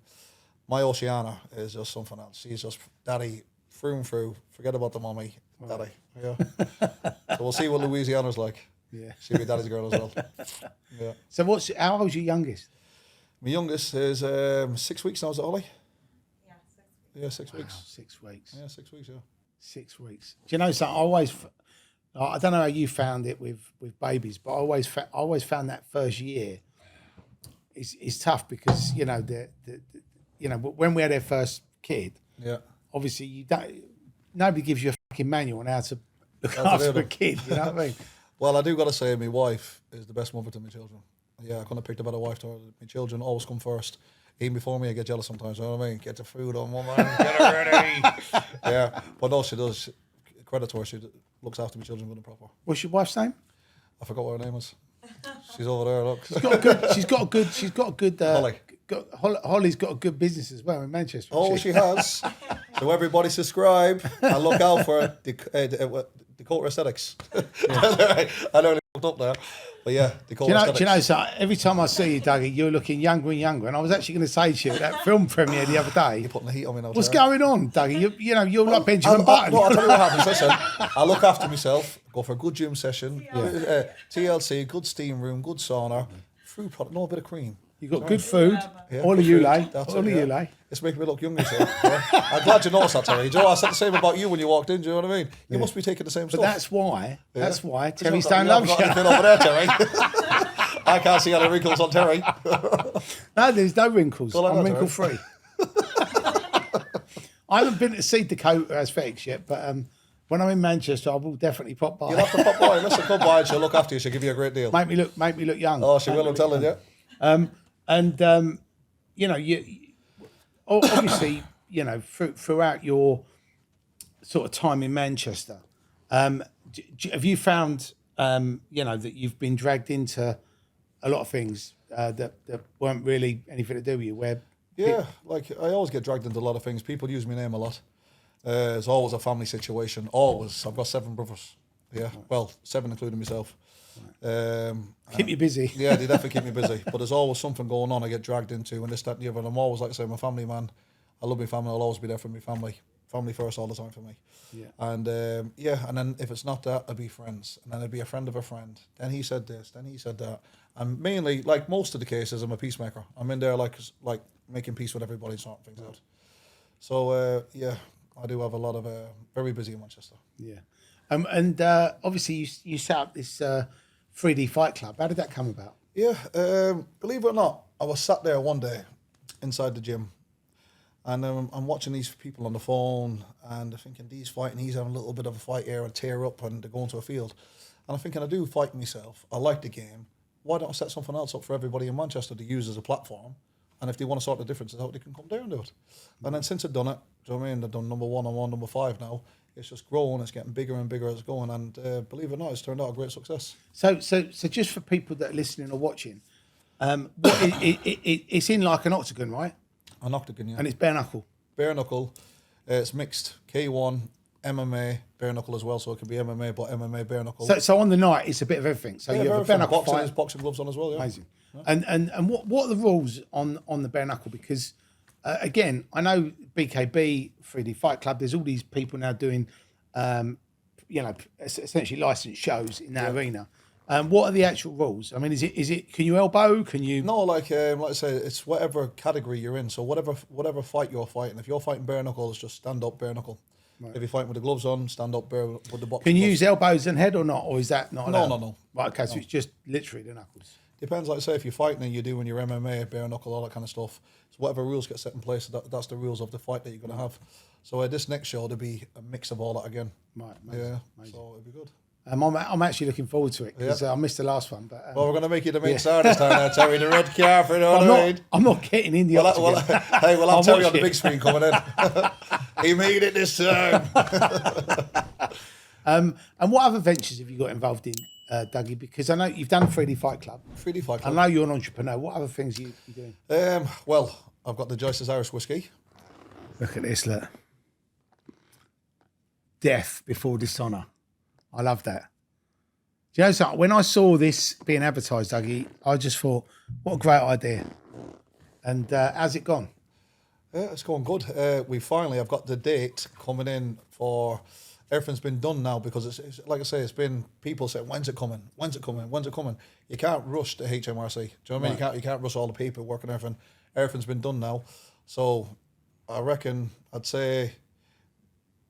S2: My Oceana is just something else. She's just daddy through and through. Forget about the mommy, daddy. Yeah. So we'll see what Louisiana's like. Yeah. She'll be daddy's girl as well. Yeah.
S3: So how old's your youngest?
S2: My youngest is 6 weeks now. Is it Ollie? Yeah, 6 weeks.
S3: Wow, 6 weeks.
S2: Yeah, 6 weeks. Yeah.
S3: 6 weeks. Do you know something? I don't know how you found it with babies, but I always found that first year is tough because you know when we had our first kid, obviously nobody gives you a fucking manual on how to look after a kid. You know what I mean?
S2: Well, I do got to say, my wife is the best mother to my children. Yeah, I couldn't have picked a better wife to her. My children always come first. Even before me, I get jealous sometimes. You know what I mean? Get the food on, woman. Get her ready. Yeah, but no, she does. Credit to her. She looks after my children good and proper.
S3: What's your wife's name?
S2: I forgot what her name is. She's over there. Look.
S3: She's got a good.
S2: Holly.
S3: Holly's got a good business as well in Manchester.
S2: Oh, she has. So everybody subscribe and look out for Dakota Aesthetics. I know they fucked up there. But yeah, Dakota Aesthetics.
S3: Do you know, so every time I see you, Dougie, you're looking younger and younger. And I was actually going to say to you, that film premiere the other day.
S2: You're putting the heat on me now.
S3: What's going on, Dougie? You're like Benjamin Button.
S2: No, I'll tell you what happens. Listen, I look after myself, go for a good gym session, TLC, good steam room, good sauna, fruit product, no, a bit of cream.
S3: You've got good food.
S2: Yeah,
S3: all
S2: good
S3: of you
S2: food.
S3: lay.
S2: That's
S3: All
S2: it,
S3: of you lay.
S2: It's making me look younger, so yeah. I'm glad you noticed that, Terry. Do you know, I said the same about you when you walked in, do you know what I mean? You must be taking the same stuff.
S3: But that's why Terry Stone
S2: loves
S3: loves
S2: you.
S3: you.
S2: Over there, Terry. I can't see any wrinkles on Terry.
S3: No, there's no wrinkles.
S2: Well,
S3: I'm wrinkle free. I haven't been to see Dakota Aesthetics yet, but when I'm in Manchester, I will definitely pop by.
S2: You'll have to pop by. Listen, come by and she'll look after you. She'll give you a great deal.
S3: Make me look young.
S2: Oh, she will, I'm telling you.
S3: You know, you obviously, you know, throughout your sort of time in Manchester, have you found, you know, that you've been dragged into a lot of things that weren't really anything to do with you? Where
S2: like I always get dragged into a lot of things. People use my name a lot. It's always a family situation. Always. I've got 7 brothers. Yeah, well, 7 including myself.
S3: keep you busy.
S2: Yeah, they definitely keep me busy. But there's always something going on I get dragged into, and this, that, and the other. And I'm always, like I say, I'm a family man. I love my family. I'll always be there for my family. Family first all the time for me.
S3: Yeah.
S2: And and then if it's not that, I'd be friends. And then I'd be a friend of a friend. Then he said this, then he said that. And mainly, like most of the cases, I'm a peacemaker. I'm in there like making peace with everybody and sorting things out. So, I do have a lot of, very busy in Manchester.
S3: Yeah. And obviously you set up this 3D Fight Club. How did that come about?
S2: Yeah, believe it or not, I was sat there one day inside the gym, and I'm watching these people on the phone, and I'm thinking, he's fighting, he's having a little bit of a fight here and tear up, and they're going to a field. And I'm thinking, I do fight myself. I like the game. Why don't I set something else up for everybody in Manchester to use as a platform? And if they want to sort the differences out, they can come there and do it. And then since I've done it, do you know what I mean? I've done number 1 and 1, number 5 now. It's just growing. It's getting bigger and bigger as it's going. And believe it or not, it's turned out a great success.
S3: So just for people that are listening or watching, it's in like an octagon, right?
S2: An octagon, yeah.
S3: And it's bare knuckle.
S2: Bare knuckle. It's mixed K1, MMA, bare knuckle as well. So it can be MMA, but MMA bare knuckle.
S3: So on the night, it's a bit of everything. So you have a bare knuckle
S2: boxing,
S3: fight.
S2: boxing gloves on as well, yeah.
S3: Amazing. Yeah. And what are the rules on the bare knuckle? Because again, I know BKB, 3D Fight Club. There's all these people now doing, essentially licensed shows in that arena. What are the actual rules? I mean, is it? Can you elbow? Can you?
S2: No, like I say, it's whatever category you're in. So whatever fight you're fighting. If you're fighting bare knuckle, it's just stand up bare knuckle. Right. If you're fighting with the gloves on, stand up bare with the boxing.
S3: Can you
S2: gloves.
S3: use elbows and head or not, or is that not allowed?
S2: No.
S3: Right, okay, so it's just literally the knuckles.
S2: Depends, like I say, if you're fighting and you're doing your MMA, bare knuckle, all that kind of stuff. So whatever rules get set in place, that's the rules of the fight that you're going to have. So this next show, there'll be a mix of all that again.
S3: Right,
S2: amazing. So it'll be good.
S3: I'm actually looking forward to it because I missed the last one. But
S2: well, we're going to make you the main star this time now, Terry, the red carpet.
S3: I'm not getting in the octagon.
S2: Hey, we'll have Terry on the big screen coming in. He made it this time.
S3: And what other ventures have you got involved in, Dougie? Because I know you've done 3D Fight Club.
S2: 3D Fight Club.
S3: I know you're an entrepreneur. What other things are you doing?
S2: Well, I've got the Joyce's Irish Whiskey.
S3: Look at this, look. Death before dishonour. I love that. Do you know something? When I saw this being advertised, Dougie, I just thought, what a great idea. And how's it gone?
S2: Yeah, it's going good. I've got the date coming in for... Everything's been done now because it's like I say, it's been people say, when's it coming? When's it coming? When's it coming? You can't rush the HMRC. Do you know what I mean? Right. You can't rush all the paperwork and everything. Everything's been done now. So I reckon I'd say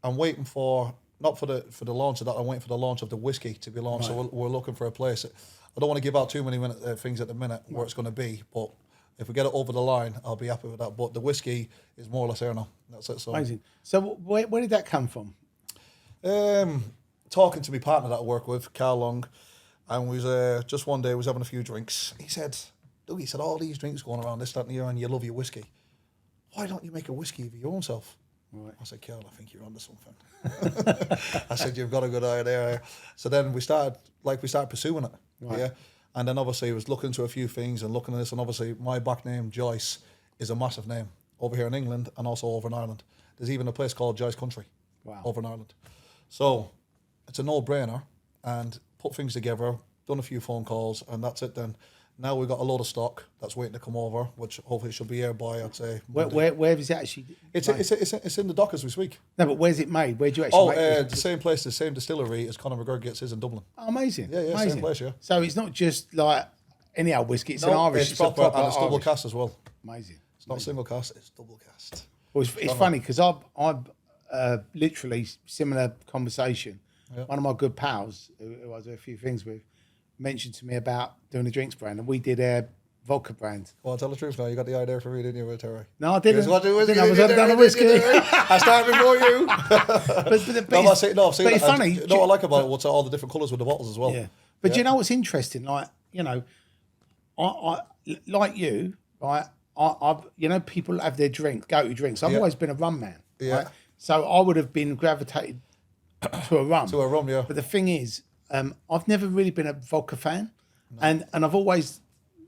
S2: I'm waiting for not for the launch of that. I'm waiting for the launch of the whiskey to be launched. Right. So we're looking for a place. I don't want to give out too many things at the minute where it's going to be, but if we get it over the line, I'll be happy with that. But the whiskey is more or less here now. That's it. So
S3: amazing. So where did that come from?
S2: Talking to my partner that I work with, Carl Long, and we was just one day we was having a few drinks. He said, Dougie, all these drinks going around this, that, and the other, and you love your whiskey. Why don't you make a whiskey of your own self? Right. I said, Carl, I think you're onto something. I said, you've got a good idea. So then we started pursuing it. Right. Yeah. And then obviously I was looking into a few things and looking at this, and obviously my back name, Joyce, is a massive name over here in England and also over in Ireland. There's even a place called Joyce Country over in Ireland. So it's a no-brainer, and put things together, done a few phone calls, and that's it then. Now we've got a load of stock that's waiting to come over, which hopefully should be here by, I'd say, Monday.
S3: Where is it actually
S2: It's in the dock as we speak.
S3: No, but where's it made? Where do you actually make it?
S2: The same place, the same distillery as Conor McGregor gets his in Dublin.
S3: Oh, amazing.
S2: Yeah,
S3: amazing.
S2: same place, yeah.
S3: So it's not just like any old whiskey, it's an Irish.
S2: It's proper, and it's double
S3: Irish.
S2: cast as well.
S3: Amazing.
S2: It's not single cast, it's double cast.
S3: Well, it's funny because I've literally similar conversation.
S2: Yeah.
S3: One of my good pals, who I do a few things with, mentioned to me about doing a drinks brand, and we did a vodka brand.
S2: Well, tell the truth now, you got the idea for me, didn't you, Terry?
S3: No, I didn't.
S2: I
S3: done a whiskey.
S2: I started before you.
S3: But it's funny.
S2: You know what I like about it? What's all the different colours with the bottles as well.
S3: Yeah. But you know what's interesting? Like, you know, I like you, right? I've people have their drinks, go-to drinks. I've always been a rum man.
S2: Yeah.
S3: Right? So I would have been gravitated to a rum.
S2: To a rum, yeah.
S3: But the thing is, I've never really been a vodka fan, and I've always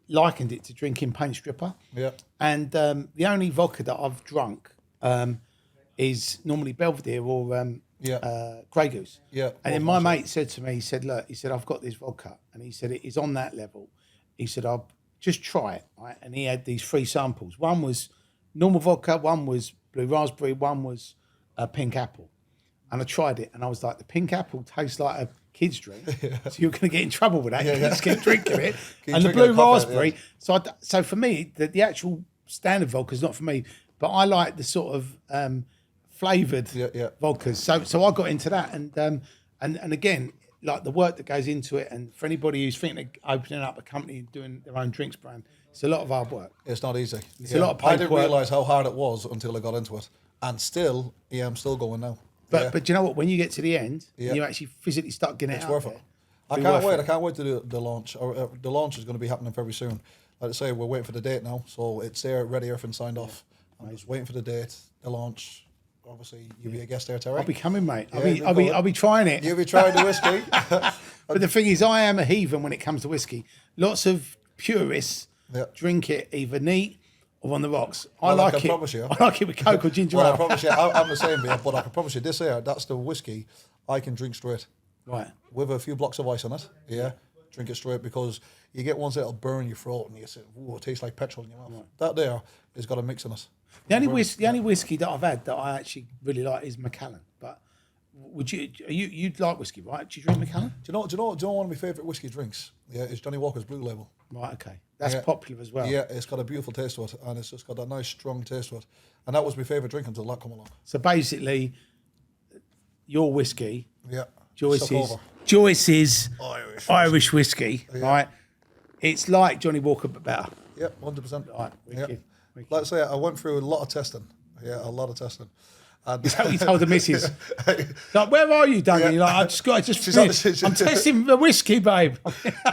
S3: likened it to drinking paint stripper.
S2: Yeah.
S3: And the only vodka that I've drunk is normally Belvedere or Grey Goose.
S2: Yeah.
S3: And then my mate said to me, he said, look, I've got this vodka, and he said it is on that level. He said, I'll just try it, right? And he had these 3 samples. One was normal vodka, one was blue raspberry, one was pink apple. And I tried it, and I was like, the pink apple tastes like a kid's drink, so you're going to get in trouble with that. You just keep drinking it. And the blue raspberry. So for me, the actual standard vodka is not for me, but I like the sort of flavoured vodkas. So I got into that, and again, like the work that goes into it, and for anybody who's thinking of opening up a company and doing their own drinks brand, it's a lot of hard work.
S2: It's not easy.
S3: It's a lot of
S2: I
S3: paperwork.
S2: didn't realise how hard it was until I got into it, and still, I'm still going now.
S3: But you know what? When you get to the end, and you actually physically start getting it out
S2: worth
S3: there,
S2: it. I can't wait to do the launch. The launch is going to be happening very soon. Like I say, we're waiting for the date now, so it's there, ready, everything signed off. I'm just waiting for the date, the launch. Obviously, you'll be a guest there, Terry.
S3: I'll be coming, mate. I'll be trying it.
S2: You'll be trying the whiskey.
S3: But the thing is, I am a heathen when it comes to whiskey. Lots of purists drink it either neat or on the rocks. I like it with Coke or ginger ale.
S2: I promise you, I'm the same, but I can promise you, this here, that's the whiskey I can drink straight.
S3: Right.
S2: With a few blocks of ice on it, drink it straight, because you get ones that'll burn your throat and you say, ooh, it tastes like petrol in your mouth. Right. That there has got a mix in it.
S3: The only whiskey that I've had that I actually really like is Macallan. But you'd like whiskey, right? Do you drink Macallan?
S2: Do you know one of my favourite whiskey drinks? Yeah, it's Johnny Walker's Blue Label.
S3: Right, okay. That's popular as well.
S2: Yeah, it's got a beautiful taste to it, and it's just got that nice strong taste to it. And that was my favourite drink until that come along.
S3: So basically, your whiskey,
S2: Joyce's
S3: Irish whiskey, right? It's like Johnny Walker, but better.
S2: Yep, 100%.
S3: Right, wicked.
S2: Like I say, I went through a lot of testing. Yeah, a lot of testing. And
S3: is that what you told the missus? Like, where are you, Dougie? Like, I'm testing the whiskey, babe.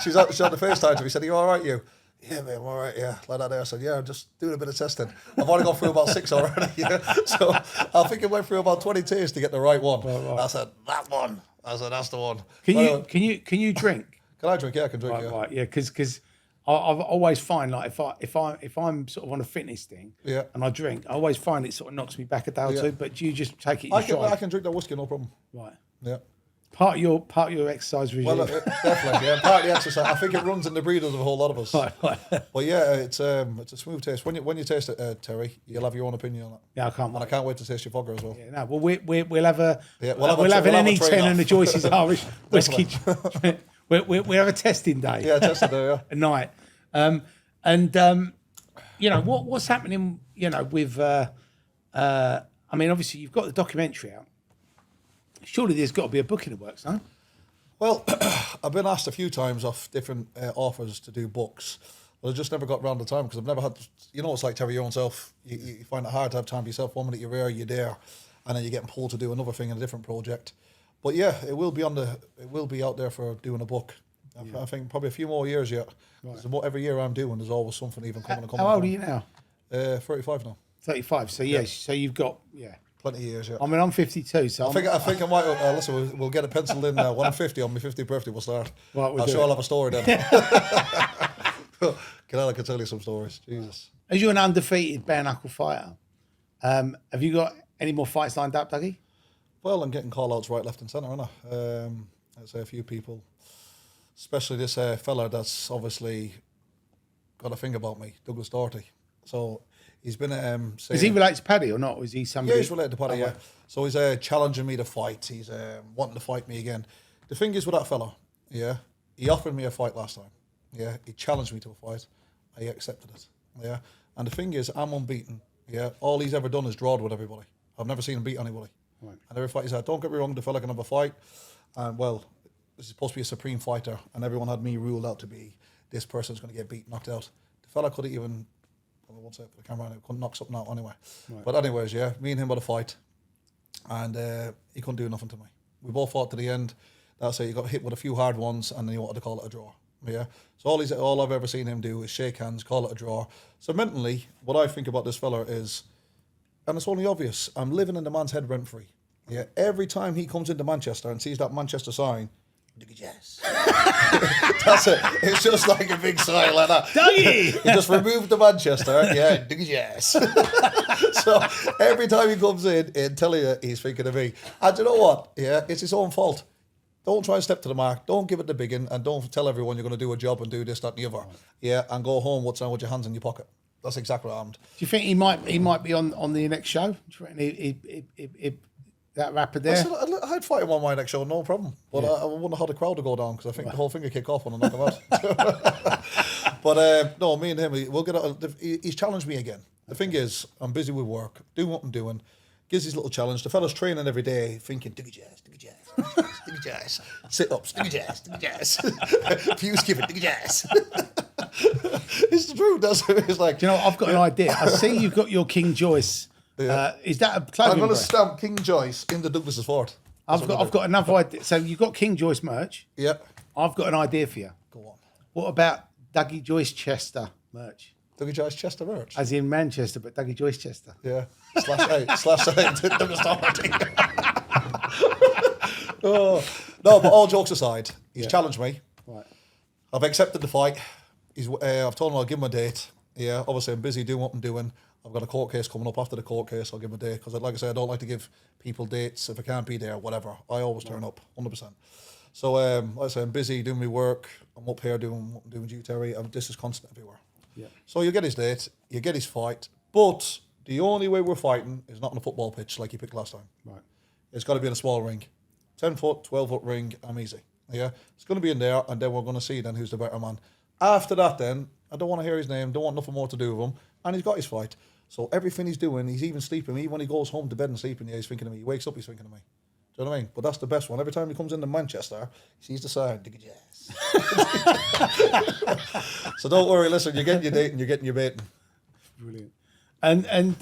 S2: she's on the FaceTime to me. Said, "Are you all right, you?" Yeah, man, I'm all right. Yeah, like that. There. I said, "Yeah, I'm just doing a bit of testing. I've already gone through about 6 already." Yeah. So I think it went through about 20 tastes to get the right one. Right. I said, "That one." I said, "That's the one."
S3: Can you drink?
S2: Can I drink? Yeah, I can drink.
S3: Right, yeah, because I've always find, like, if I'm sort of on a fitness thing, and I drink, I always find it sort of knocks me back a day or two. But do you just take it?
S2: I can drink that whiskey, no problem.
S3: Right.
S2: Yeah.
S3: Part of your exercise regime.
S2: Well, definitely. Yeah, part of the exercise. I think it runs in the breeders of a whole lot of us.
S3: Right.
S2: But yeah, it's a smooth taste. When you taste it, Terry, you'll have your own opinion on it.
S3: Yeah, I can't.
S2: And I can't wait to taste your vodka as well.
S3: Yeah, no, well, we'll have an
S2: NE10
S3: and the Joyce's Irish whiskey. we have a testing day.
S2: Yeah, testing day. Yeah.
S3: A night. You know what's happening. You know, with I mean, obviously you've got the documentary out. Surely there's got to be a book in the works, no?
S2: Well, I've been asked a few times off different offers to do books, but I just never got round the time because I've never had. You know, it's like Terry, your own self. You find it hard to have time for yourself. 1 minute you're here, you're there, and then you're getting pulled to do another thing in a different project. But yeah, it will be out there for doing a book. I think probably a few more years yet. Right. Every year I'm doing, there's always something even coming.
S3: How old are you now?
S2: 35 now.
S3: 35. So yes, so you've got
S2: Plenty of years, yeah.
S3: I mean, I'm 52, so
S2: I think I might. Listen, we'll get it penciled in. When I'm 50, on my 50th birthday, we'll start.
S3: Right, we'll
S2: I'm
S3: do
S2: sure
S3: it.
S2: I'll have a story then. I can tell you some stories. Jesus.
S3: As you're an undefeated bare knuckle fighter, have you got any more fights lined up, Dougie?
S2: Well, I'm getting call-outs right, left and centre, aren't I? I'd say a few people, especially this fella that's obviously got a thing about me, Douglas Doherty. So he's been saying...
S3: Is he related to Paddy or not? Or is he somebody...
S2: Yeah, he's related to Paddy, yeah. So he's challenging me to fight. He's wanting to fight me again. The thing is with that fella, yeah, he offered me a fight last time. Yeah, he challenged me to a fight. I accepted it. Yeah, and the thing is, I'm unbeaten. Yeah, all he's ever done is drawed with everybody. I've never seen him beat anybody.
S3: Right.
S2: And every fight he's had, don't get me wrong, the fella can have a fight. And well, this is supposed to be a supreme fighter, and everyone had me ruled out to be this person's going to get beat, knocked out. The fella could have even, I won't say it for the camera, couldn't knock something out anyway. Right. But anyways, yeah, me and him had a fight, and he couldn't do nothing to me. We both fought to the end. That's it. He got hit with a few hard ones, and then he wanted to call it a draw. Yeah. So all I've ever seen him do is shake hands, call it a draw. So mentally, what I think about this fella is, and it's only obvious, I'm living in the man's head rent free. Yeah. Every time he comes into Manchester and sees that Manchester sign, Dougie Joyce. That's it. It's just like a big sign like that.
S3: Dougie!
S2: He just removed the Manchester. Yeah, Dougie Joyce. So every time he comes in, and telling you he's thinking of me. And you know what? Yeah, it's his own fault. Don't try and step to the mark. Don't give it the big one, and don't tell everyone you're going to do a job and do this, that, and the other. Yeah, and go home with your hands in your pocket. That's exactly what happened.
S3: Do you think he might be on the next show? Do you reckon he that rapper there?
S2: I'd fight him on my next show, no problem. But I wouldn't have had the crowd to go down because I think the whole thing would kick off when I knock him out. But no, me and him, we'll get. He's challenged me again. The thing is, I'm busy with work, doing what I'm doing. Gives his little challenge. The fella's training every day, thinking, Dougie Joyce, Dougie Joyce, Dougie Joyce. Sit-ups, Dougie Joyce, Dougie Joyce. Fuse giving, Dougie Joyce. It's the truth. That's what it's like.
S3: Do you know what? I've got an idea. I see you've got your King Joyce.
S2: Yeah.
S3: Is that a clothing
S2: I'm going to
S3: brand?
S2: stamp King Joyce into Douglas's fort.
S3: I've got another idea. So you've got King Joyce merch.
S2: Yeah.
S3: I've got an idea for you.
S2: Go on.
S3: What about Dougie Joyce Chester merch?
S2: Dougie Joyce Chester merch.
S3: As in Manchester, but Dougie Joyce Chester.
S2: Yeah. /8 Douglas Doherty. Oh. No, but all jokes aside, he's challenged me.
S3: Right.
S2: I've accepted the fight. I've told him I'll give him a date. Yeah, obviously I'm busy doing what I'm doing. I've got a court case coming up. After the court case, I'll give him a date because, like I say, I don't like to give people dates if I can't be there, whatever. I always turn up, 100%. So, like I say, I'm busy doing my work. I'm up here doing duty. This is constant everywhere.
S3: Yeah.
S2: So you get his date, you get his fight, but the only way we're fighting is not on a football pitch like you picked last time.
S3: Right.
S2: It's got to be in a small ring. 10-foot, 12-foot ring, I'm easy. Yeah, it's going to be in there, and then we're going to see then who's the better man. After that, then, I don't want to hear his name, don't want nothing more to do with him, and he's got his fight. So everything he's doing, he's even sleeping. Even when he goes home to bed and sleeping, he's thinking of me. He wakes up, he's thinking of me. Do you know what I mean? But that's the best one. Every time he comes into Manchester, he sees the sign, Dougie Joyce. So don't worry, listen, you're getting your date and you're getting your baiting.
S3: Brilliant. And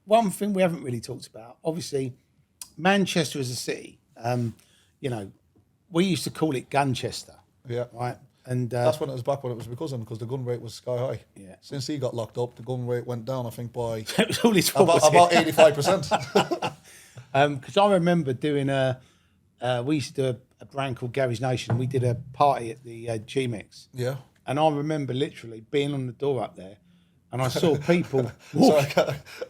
S3: one thing we haven't really talked about, obviously, Manchester as a city, you know, we used to call it Gunchester.
S2: Yeah.
S3: Right. And
S2: that's when it was back when it was because the gun rate was sky high.
S3: Yeah.
S2: Since he got locked up, the gun rate went down, I think, by
S3: it was all his fault.
S2: about 85%.
S3: Because I remember doing we used to do a brand called Gary's Nation. We did a party at the G-Mix.
S2: Yeah.
S3: And I remember literally being on the door up there, and I saw people.
S2: So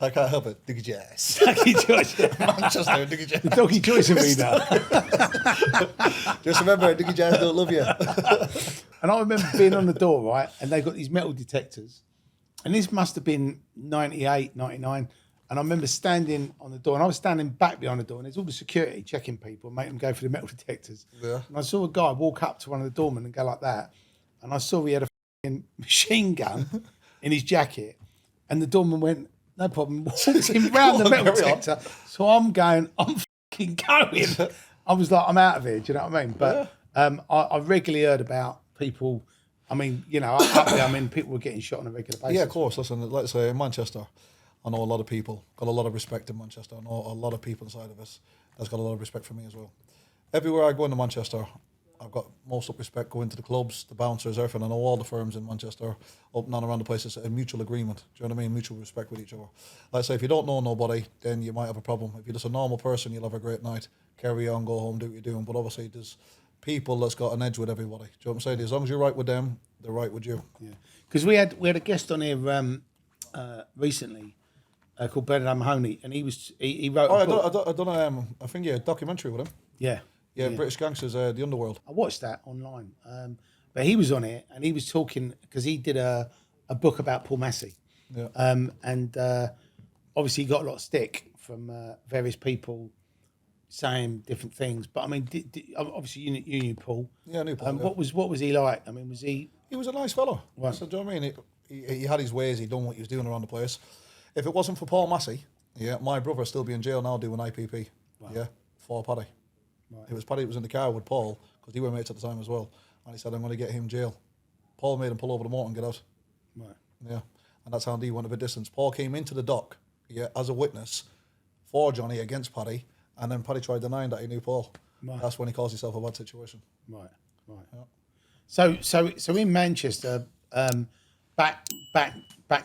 S2: I can't help it. Dougie Joyce.
S3: Dougie Joyce.
S2: Manchester, Dougie Joyce.
S3: The Dougie Joyce of me now.
S2: Just remember, Dougie Joyce don't love you.
S3: And I remember being on the door, right, and they got these metal detectors. And this must have been 98, 99. And I remember standing on the door, and I was standing back behind the door, and there's all the security checking people, making them go through the metal detectors.
S2: Yeah.
S3: And I saw a guy walk up to one of the doormen and go like that. And I saw he had a f***ing machine gun in his jacket. And the doorman went, no problem, walked him round the metal detector. So I'm going, I'm f***ing going. I was like, I'm out of here, do you know what I mean? But I regularly heard about people, I mean, you know, up there, I mean, people were getting shot on a regular basis.
S2: Yeah, of course. Listen, let's say in Manchester, I know a lot of people, got a lot of respect in Manchester. I know a lot of people inside of us that's got a lot of respect for me as well. Everywhere I go into Manchester, I've got most up respect going to the clubs, the bouncers, everything. I know all the firms in Manchester, up and down around the place. It's a mutual agreement. Do you know what I mean? Mutual respect with each other. Like I say, if you don't know nobody, then you might have a problem. If you're just a normal person, you'll have a great night. Carry on, go home, do what you're doing. But obviously, there's people that's got an edge with everybody. Do you know what I'm saying? As long as you're right with them, they're right with you.
S3: Yeah, because we had a guest on here recently called Brendan Mahoney, and he wrote.
S2: I think a documentary with him.
S3: Yeah.
S2: Yeah, British Gangsters, the Underworld.
S3: I watched that online, but he was on it and he was talking because he did a book about Paul Massey,
S2: Yeah.
S3: and obviously he got a lot of stick from various people saying different things. But I mean, obviously you knew Paul.
S2: Yeah, I knew Paul.
S3: What was he like? I mean, was he?
S2: He was a nice fellow.
S3: Right.
S2: So, do you know what I mean? He had his ways. He done what he was doing around the place. If it wasn't for Paul Massey, my brother would still be in jail now doing IPP. Wow. Yeah, for Paddy. Right. It was Paddy that was in the car with Paul because they were mates at the time as well. And he said, I'm going to get him in jail. Paul made him pull over the motor and get out.
S3: Right.
S2: Yeah. And that's how he went a bit distance. Paul came into the dock as a witness for Johnny against Paddy. And then Paddy tried denying that he knew Paul. Right. That's when he caused himself a bad situation.
S3: Right. Yeah. So in Manchester, back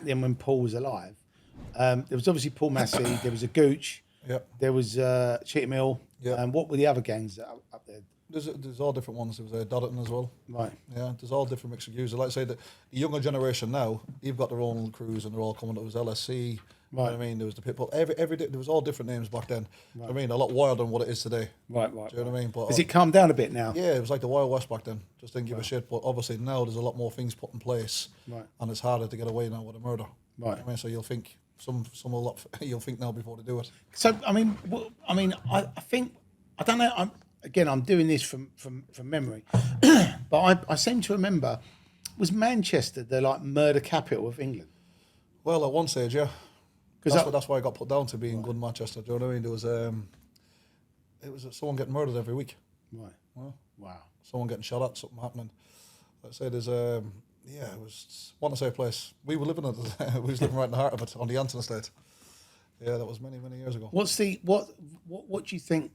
S3: then when Paul was alive, there was obviously Paul Massey, there was a Gooch,
S2: yep.
S3: There was Cheetham Hill,
S2: yep.
S3: And what were the other gangs that up there?
S2: There's all different ones. There was Dodderton as well.
S3: Right.
S2: Yeah, there's all different mixed users. Like I say, the younger generation now, they've got their own crews and they're all coming. There was LSC. Right. You know what I mean? There was the Pitbull. Every day, there was all different names back then. Right. I mean, a lot wilder than what it is today.
S3: Right.
S2: Do you know what I mean? But
S3: has it calmed down a bit now?
S2: Yeah, it was like the Wild West back then. Just didn't give a shit. But obviously now there's a lot more things put in place. Right. And it's harder to get away now with a murder.
S3: Right.
S2: You know I mean, so you'll think you'll think now before they do it.
S3: So I think I don't know. I'm doing this from memory, but I seem to remember, was Manchester the murder capital of England?
S2: Well, at one stage, yeah. Because that's why I got put down to being good Manchester. Do you know what I mean? There was it was someone getting murdered every week.
S3: Right.
S2: Well,
S3: wow.
S2: Someone getting shot at, something happening. Like I say, there's it was one to say place. We were living we was living right in the heart of it on the Anton estate. Yeah, that was many years ago.
S3: What do you think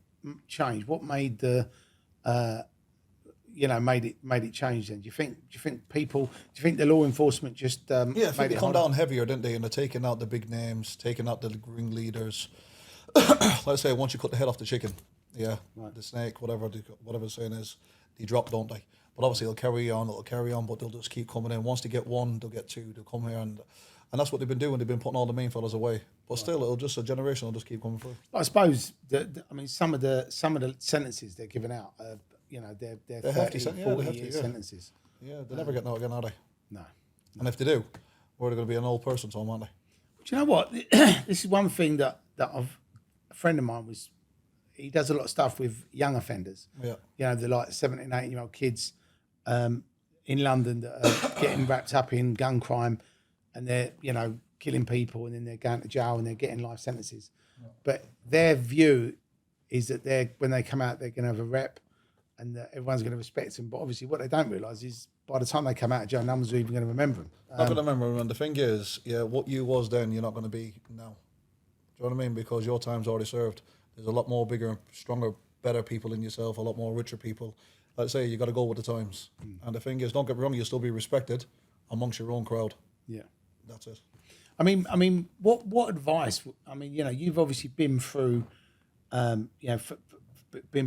S3: changed? What made the made it change then? Do you think the law enforcement just
S2: I think they come down heavier, didn't they? And they're taking out the big names, taking out the ringleaders. Let's say once you cut the head off the chicken, right. The snake, whatever the saying is, they drop, don't they? But obviously it'll carry on, but they'll just keep coming in. Once they get one, they'll get two, they'll come here, and that's what they've been doing. They've been putting all the main fellas away. But right. Still, a generation will just keep coming through.
S3: I suppose some of the sentences they're giving out, they're 30, 40 year sentences.
S2: Yeah, they're never getting out again, are they?
S3: No.
S2: And if they do, we're going to be an old person to them, aren't they?
S3: Do you know what? This is one thing that a friend of mine he does a lot of stuff with young offenders.
S2: Yeah.
S3: They're like 17, 18-year-old kids in London that are getting wrapped up in gun crime, and they're, killing people, and then they're going to jail and they're getting life sentences. Yeah. But their view is that when they come out, they're going to have a rep, and that everyone's going to respect them. But obviously what they don't realise is by the time they come out of jail, no one's even going to remember them.
S2: Not going to remember them. And the thing is, what you was then, you're not going to be now. Do you know what I mean? Because your time's already served. There's a lot more bigger, stronger, better people in yourself, a lot more richer people. Like I say, you got to go with the times. And the thing is, don't get me wrong, you'll still be respected amongst your own crowd.
S3: Yeah.
S2: That's it.
S3: I mean, what advice? I mean, you've obviously been through, been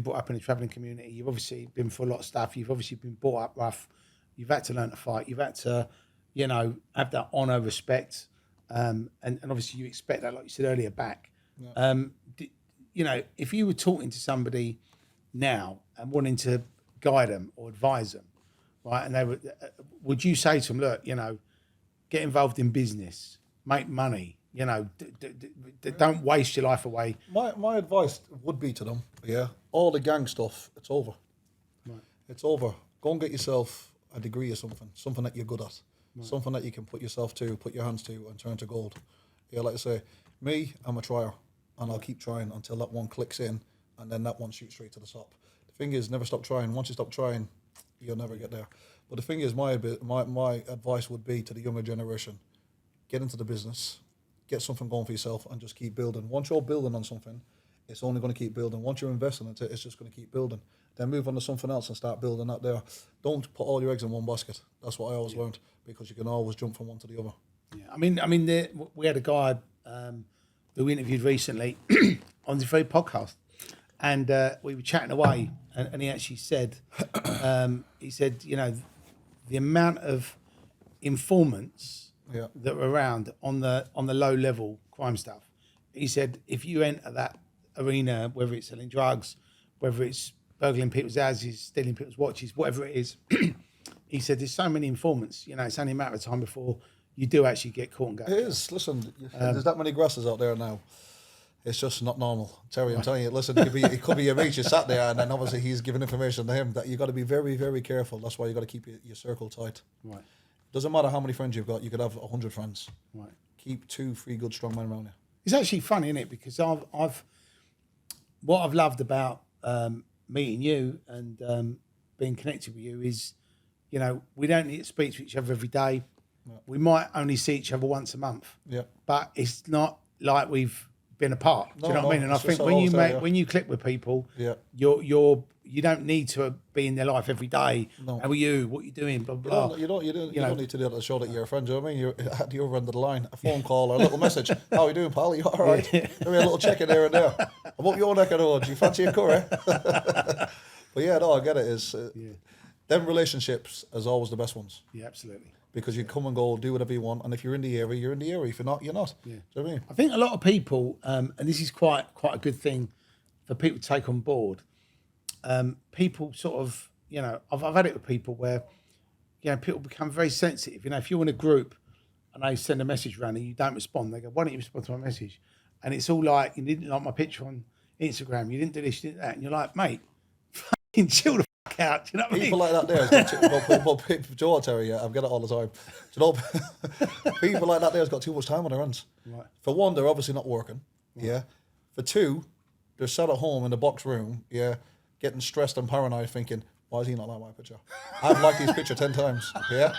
S3: brought up in a travelling community. You've obviously been through a lot of stuff. You've obviously been brought up rough. You've had to learn to fight. You've had to, have that honour, respect, and obviously you expect that, like you said earlier, back. Yeah. If you were talking to somebody now and wanting to guide them or advise them, right, and would you say to them, look, get involved in business, make money, don't waste your life away?
S2: My advice would be to them, all the gang stuff, it's over.
S3: Right.
S2: It's over. Go and get yourself a degree or something that you're good at, right. Something that you can put your hands to and turn to gold. Yeah, like I say, me, I'm a trier, and I'll keep trying until that one clicks in, and then that one shoots straight to the top. The thing is, never stop trying. Once you stop trying, you'll never get there. But the thing is, my advice would be to the younger generation, get into the business, get something going for yourself, and just keep building. Once you're building on something, it's only going to keep building. Once you're investing into it, it's just going to keep building. Then move on to something else and start building that there. Don't put all your eggs in one basket. That's what I always learned, because you can always jump from one to the other.
S3: Yeah, I mean, we had a guy who we interviewed recently on the very podcast, and we were chatting away, and he actually said, the amount of informants that were around on the low level crime stuff. He said, if you enter that arena, whether it's selling drugs, whether it's burgling people's houses, stealing people's watches, whatever it is, he said there's so many informants. It's only a matter of time before you do actually get caught and go.
S2: It is. Listen, there's that many grasses out there now. It's just not normal. Terry, I'm telling you, listen, it could be your mate, you sat there, and then obviously he's giving information to him that you got to be very, very careful. That's why you got to keep your circle tight.
S3: Right.
S2: Doesn't matter how many friends you've got. You could have 100 friends.
S3: Right.
S2: Keep 2, 3 good, strong men around you.
S3: It's actually funny, isn't it? Because what I've loved about meeting you and being connected with you is, we don't need to speak to each other every day. Yeah. We might only see each other once a month.
S2: Yeah.
S3: But it's not like we've been apart. Do you know what I mean? And I think when you click with people, you don't need to be in their life every day. No. How are you? What are you doing? Blah blah.
S2: You don't need to do that to show that you're a friend. Do you know what I mean? You're at the other end of the line. A phone call or a little message. How are you doing, pal? You all right? Give me a little check in there and there. I'm up your neck of the woods. You fancy a curry? But yeah, no, I get it. Them relationships is always the best ones.
S3: Yeah, absolutely.
S2: Because you come and go, do whatever you want, and if you're in the area, you're in the area. If you're not, you're not. Yeah. Do you know what I mean?
S3: I think a lot of people, and this is quite a good thing for people to take on board. People sort of, I've had it with people where, people become very sensitive. If you're in a group and they send a message around and you don't respond, they go, "Why don't you respond to my message?" And it's all like, "You didn't like my picture on Instagram. You didn't do this, you didn't that," and you're like, "Mate, fucking chill the fuck out." Do you know what I mean?
S2: People like that there, do you know what, Terry? I get it all the time. Do you know, people like that there's got too much time on their hands.
S3: Right.
S2: For one, they're obviously not working. Right. Yeah. For two, they're sat at home in the box room. Yeah. Getting stressed and paranoid, thinking, "Why is he not like my picture? I've liked his picture 10 times. Yeah.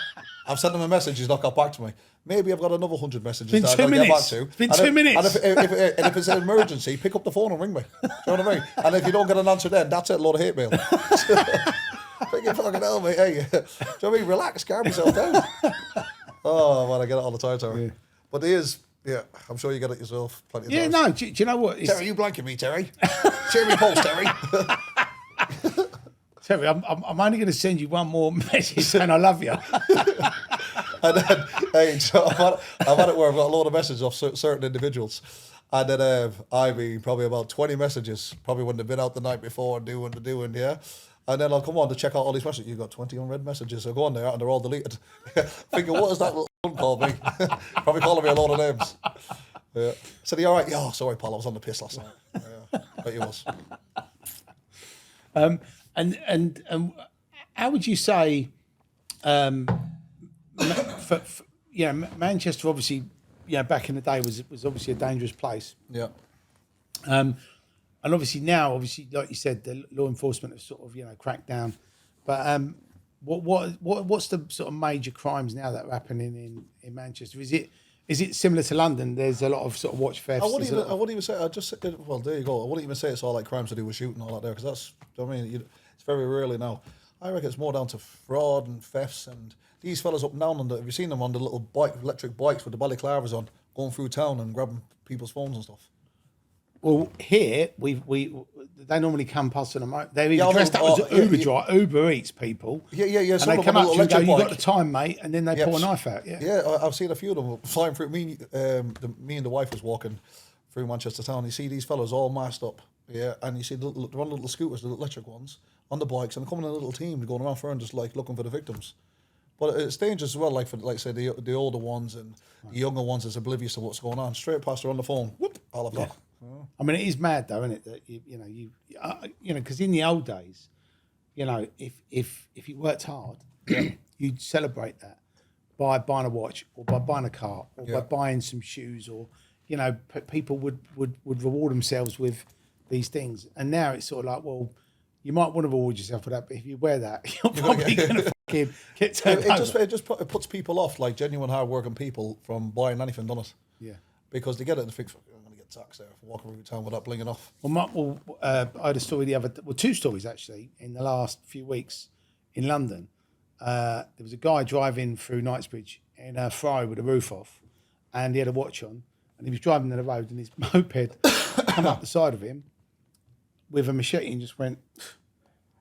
S2: I've sent him a message, he's not got back to me. Maybe I've got another 100 messages that I've got to get back to.
S3: It's been 2 minutes.
S2: And if it's an emergency, pick up the phone and ring me. Do you know what I mean? And if you don't get an answer then, that's it, a load of hate mail." Thinking, fucking hell, mate. Hey, do you know what I mean? Relax, calm yourself down. Oh, man, I get it all the time, Terry. Yeah. But there is, I'm sure you get it yourself plenty of times.
S3: Yeah, no, do you know what?
S2: Terry, you blanking me, Terry. Cheer me pulse, Terry.
S3: Terry, I'm only going to send you one more message saying I love you.
S2: And then, hey, so I've had it where I've got a load of messages off certain individuals. And then probably about 20 messages, probably when they've been out the night before and doing, yeah. And then I'll come on to check out all these messages. You've got 20 unread messages. So go on there and they're all deleted. Thinking, what is that little called me? Probably calling me a load of names. Yeah. Said, "You all right?" "Yeah, oh, sorry, pal, I was on the piss last night." Yeah, bet you was.
S3: And how would you say, Manchester obviously, back in the day was obviously a dangerous place.
S2: Yeah.
S3: And obviously now, like you said, the law enforcement have sort of cracked down. But what's the sort of major crimes now that are happening in Manchester? Is it similar to London? There's a lot of sort of watch thefts.
S2: I wouldn't even say. Well, there you go. I wouldn't even say it's all like crimes to do with shooting and all that there, because that's. I mean, it's very rarely now. I reckon it's more down to fraud and thefts and these fellas up and down have you seen them on the little electric bikes with the balaclavas on, going through town and grabbing people's phones and stuff?
S3: Well, here they normally come past on a motor. They're dressed up as Uber Eats people.
S2: Yeah.
S3: And they come up to you and go, "You got the time, mate?" And then they pull a knife out.
S2: Yeah, I've seen a few of them flying through. Me and the wife was walking through Manchester town. You see these fellas all masked up, and you see they're on the little scooters, the electric ones, on the bikes, and they're coming in a little team, they're going around for and just like looking for the victims. But it's dangerous as well, like say the older ones and the younger ones is oblivious to what's going on. Straight past her on the phone, whoop, all of that.
S3: I mean, it is mad though, isn't it? That you because in the old days, if you worked hard, you'd celebrate that by buying a watch or by buying a car or by buying some shoes, or people would reward themselves with these things. And now it's sort of like, well, you might want to reward yourself for that, but if you wear that, you're probably going to fucking get turned over.
S2: It puts people off, like genuine hard working people, from buying anything, doesn't it?
S3: Yeah.
S2: Because they get it and think, "I'm going to get attacks there for walking through town without blinging off.
S3: I had a story two stories actually in the last few weeks in London. There was a guy driving through Knightsbridge in a Ferrari with the roof off, and he had a watch on, and he was driving down the road, and his moped come up the side of him with a machete and just went,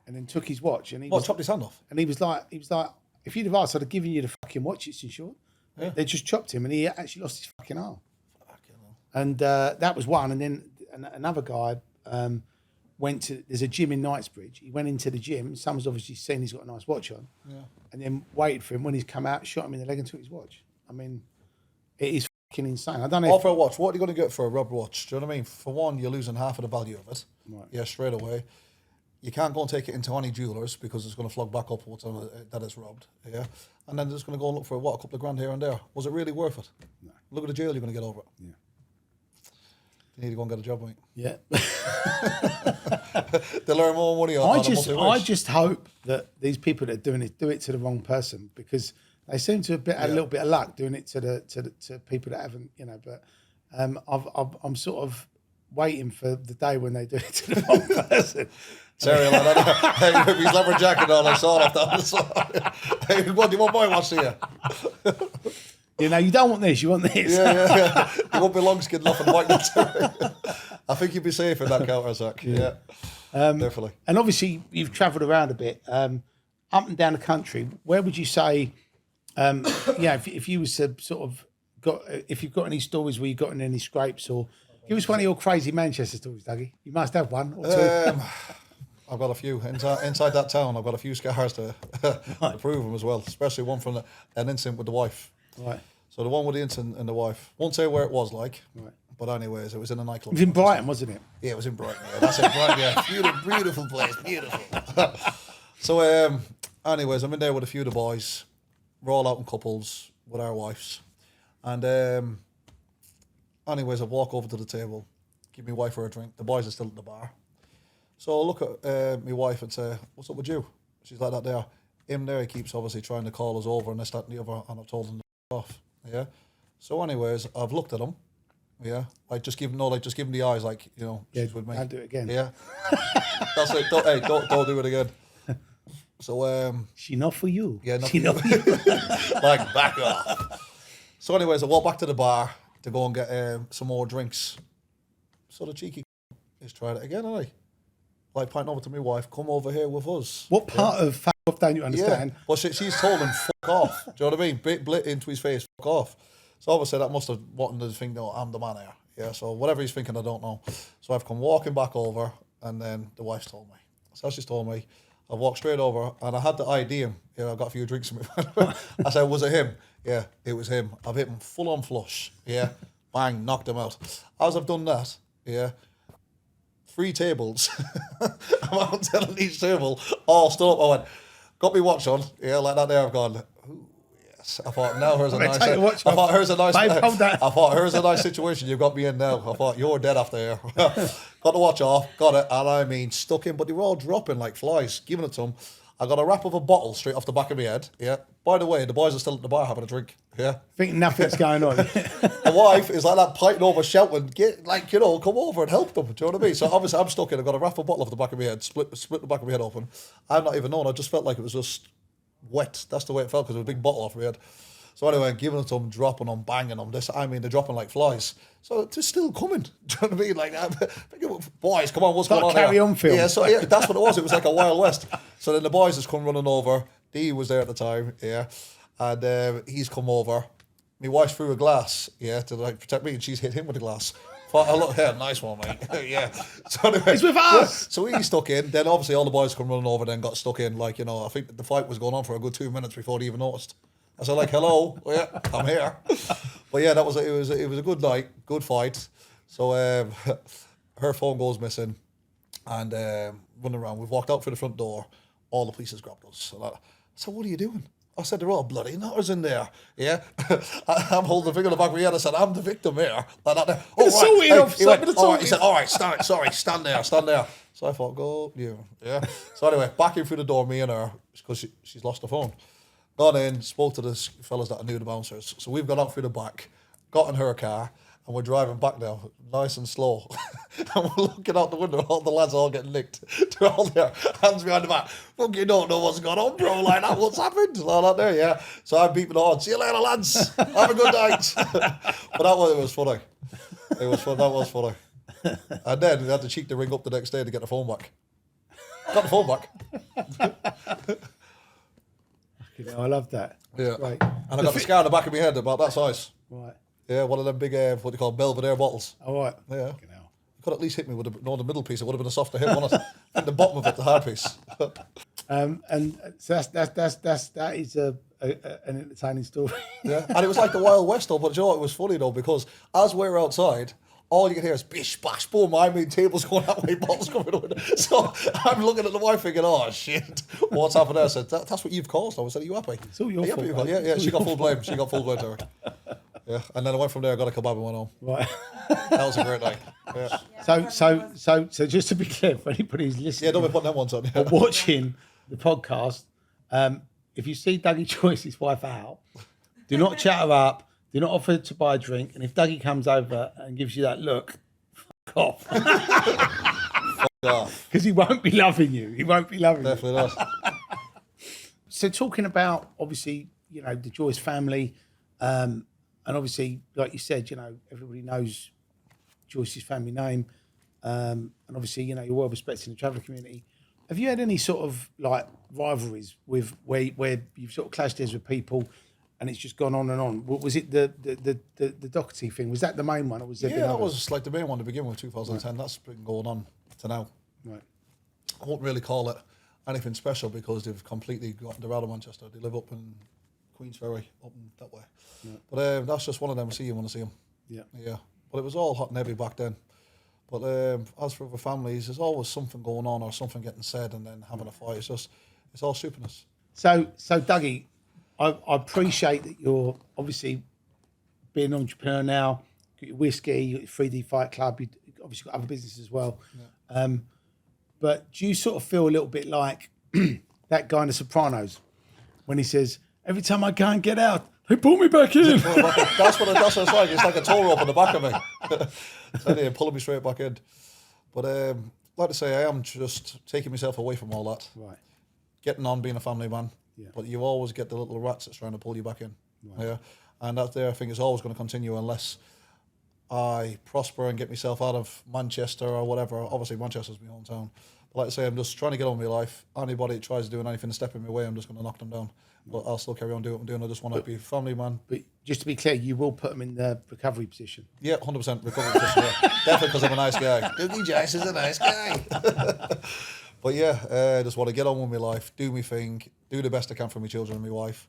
S3: and then took his watch, and
S2: chopped his hand off.
S3: And he was like, if you'd have asked, I'd have given you the fucking watch. It's insured. Yeah. They just chopped him, and he actually lost his fucking arm. And that was one. And then another guy went to, there's a gym in Knightsbridge. He went into the gym. Someone's obviously seen he's got a nice watch on. Yeah. And then waited for him. When he's come out, shot him in the leg and took his watch. I mean, it is fucking insane. I don't know.
S2: For a watch, what are you going to get for a rubber watch? Do you know what I mean? For one, you're losing half of the value of it. Right. Yeah, straight away. You can't go and take it into any jewellers because it's going to flog back upwards that it's robbed. Yeah. And then they're just going to go and look for, a couple of grand here and there. Was it really worth it? No. Look at the jail you're going to get over it. Yeah. You need to go and get a job, mate.
S3: Yeah.
S2: They learn more money on
S3: I just hope that these people that are doing it do it to the wrong person, because they seem to have a little bit of luck doing it to people that haven't, But I'm sort of waiting for the day when they do it to the wrong person.
S2: Terry, like that. Hey, his leather jacket on, I saw it off that. Hey, what do you want my watch here?
S3: You don't want this, you want this.
S2: Yeah. You won't be long-skinned enough and white. I think you'd be safe in that counter, Zach. Yeah, definitely.
S3: And obviously, you've travelled around a bit, up and down the country. Where would you say, if you was to sort of if you've got any stories where you've gotten any scrapes, or give us one of your crazy Manchester stories, Dougie. You must have one or two.
S2: I've got a few inside that town. I've got a few scars to prove them as well, especially one from an incident with the wife.
S3: Right.
S2: So the one with the incident and the wife, won't say where it was like, right. But anyways, it was in a nightclub.
S3: It was in Brighton, wasn't it?
S2: Yeah, it was in Brighton. Yeah, that's it, Brighton. Yeah, beautiful place, beautiful. So, anyways, I'm in there with a few of the boys. We're all out in couples with our wives, and anyways, I walk over to the table, give my wife her a drink. The boys are still at the bar. So I look at my wife and say, "What's up with you?" She's like that there. Him there, he keeps obviously trying to call us over and this, that and the other, and I've told him to off. Yeah. So anyways, I've looked at him. Yeah. Just give him the eyes, like, she's with me.
S3: I'll do it again.
S2: Yeah. That's it. Don't do it again. So
S3: she not for you.
S2: Yeah, not for you. Like, back off. So anyways, I walk back to the bar to go and get some more drinks. So the cheeky is tried it again, ain't he? Like, pointing over to my wife, come over here with us.
S3: What part of fuck off don't you understand?
S2: Yeah. Well, she's told him, fuck off. Do you know what I mean? Blit into his face, fuck off. So obviously that must have wanted to think, no, I'm the man here. Yeah, so whatever he's thinking, I don't know. So I've come walking back over, and then the wife's told me. So she's told me, I've walked straight over, and I had to ID him. I got a few drinks in me. I said, was it him? Yeah, it was him. I've hit him full on flush. Yeah, bang, knocked him out. As I've done that, 3 tables. I'm out telling each table, all stood up. I went, got me watch on. Yeah, like that there. I've gone, ooh, yes. I thought, now here's a nice. I thought, here's a nice situation. You've got me in now. I thought, you're dead after here. Got the watch off, got it, and I mean, stuck in. But they were all dropping like flies, giving it to them. I got a wrap of a bottle straight off the back of my head. Yeah. By the way, the boys are still at the bar having a drink. Yeah.
S3: Think nothing's going on.
S2: The wife is like that, piting over, shouting, come over and help them. Do you know what I mean? So obviously I'm stuck in. I've got a wrap of a bottle off the back of my head, split the back of my head open. I'm not even known. I just felt like it was just wet. That's the way it felt, because it was a big bottle off my head. So anyway, I'm giving it to them, dropping them, banging them. They're dropping like flies. So it's still coming. Do you know what I mean? Like, boys, come on, what's going on
S3: carry
S2: here?
S3: On film.
S2: Yeah, so yeah, that's what it was. It was like a Wild West. So then the boys has come running over. Dee was there at the time, yeah. And he's come over. My wife threw a glass, to like protect me, and she's hit him with a glass. Thought, oh, look here, nice one, mate. Yeah. So anyway,
S3: he's with us.
S2: So he's stuck in. Then obviously all the boys come running over, then got stuck in. Like, I think the fight was going on for a good 2 minutes before they even noticed. I said, like, hello, yeah, I'm here. But yeah, it was a good night, good fight. So her phone goes missing, and running around. We've walked out through the front door. All the police has grabbed us. So I said, what are you doing? I said, they're all bloody nutters in there. Yeah. I'm holding the finger on the back of my head. I said, I'm the victim here. Like that. Oh, right. He said, all right, stand there. So I thought, go you. Yeah. So anyway, back in through the door, me and her, because she's lost her phone. Got in, spoke to the fellas that I knew, the bouncers. So we've gone out through the back, got in her car, And we're driving back now, nice and slow. And we're looking out the window, all the lads are all getting nicked. They're all there, hands behind the back. Fuck, you don't know what's going on, bro. Like that, what's happened? Like that there, yeah. So I'm beeping on, see you later, lads. Have a good night. But it was funny. It was fun, that was funny. And then we had the cheek to ring up the next day to get the phone back. Got the phone back.
S3: I love that.
S2: Yeah.
S3: Right.
S2: And I got the scar on the back of my head about that size.
S3: Right.
S2: Yeah, one of them big, what do you call Belvedere bottles.
S3: All right.
S2: Yeah. You could at least hit me with the middle piece. It would have been a softer hit, wouldn't it? And the bottom of it, the hard piece.
S3: And so that is an entertaining story.
S2: Yeah. And it was like the Wild West, though. But you know what? It was funny, though, because as we were outside, all you can hear is bish, bash, boom. I mean, tables going that way, bottles coming over. So I'm looking at the wife thinking, oh, shit, what's happened there? I said, that's what you've caused. I said, are you happy?
S3: It's all your fault.
S2: Yeah, she got full blame. She got full blame to her. Yeah, and then I went from there, I got a kebab and went home.
S3: Right.
S2: That was a great night. Yeah.
S3: So just to be clear, for anybody who's listening,
S2: Yeah, don't be putting them ones on.
S3: or watching the podcast, if you see Dougie Joyce's wife out, do not chat her up, do not offer to buy a drink, and if Dougie comes over and gives you that look, fuck off. Because he won't be loving you. He won't be loving
S2: Definitely
S3: you.
S2: not.
S3: So talking about, obviously, the Joyce family, and obviously, like you said, everybody knows Joyce's family name, and obviously, you're well respected in the traveller community. Have you had any sort of like rivalries with where you've sort of clashed heads with people, and it's just gone on and on? Was it the Doherty thing? Was that the main one, or was there?
S2: Yeah, that was like the main one to begin with, 2010. Right. That's been going on to now.
S3: Right.
S2: I won't really call it anything special because they've completely gotten they're out of Manchester. They live up in Queensferry, up in that way. Yeah. But that's just one of them. See you want to see them.
S3: Yeah.
S2: Yeah. But it was all hot and heavy back then. But as for other families, there's always something going on or something getting said and then having a fight. It's all stupidness.
S3: So Dougie, I appreciate that you're obviously being an entrepreneur now. Got your whiskey, you got your 3D Fight Club. You obviously got other businesses as well. Yeah. But do you sort of feel a little bit like that guy in The Sopranos when he says, "Every time I go and get out, they pull me back in"?
S2: That's what it's like. It's like a tow rope on the back of me. So they're pulling me straight back in. But like I say, I am just taking myself away from all that.
S3: Right.
S2: Getting on, being a family man.
S3: Yeah.
S2: But you always get the little rats that's trying to pull you back in.
S3: Right.
S2: Yeah. And that there, I think, is always going to continue unless I prosper and get myself out of Manchester or whatever. Obviously, Manchester's my hometown. But like I say, I'm just trying to get on with my life. Anybody that tries to do anything to step in my way, I'm just going to knock them down. But I'll still carry on doing what I'm doing. I just want to be a family man.
S3: But just to be clear, you will put them in the recovery position.
S2: Yeah, 100% recovery position. Yeah. Definitely because I'm a nice guy. Dougie Joyce is a nice guy. But yeah, I just want to get on with my life, do my thing, do the best I can for my children and my wife.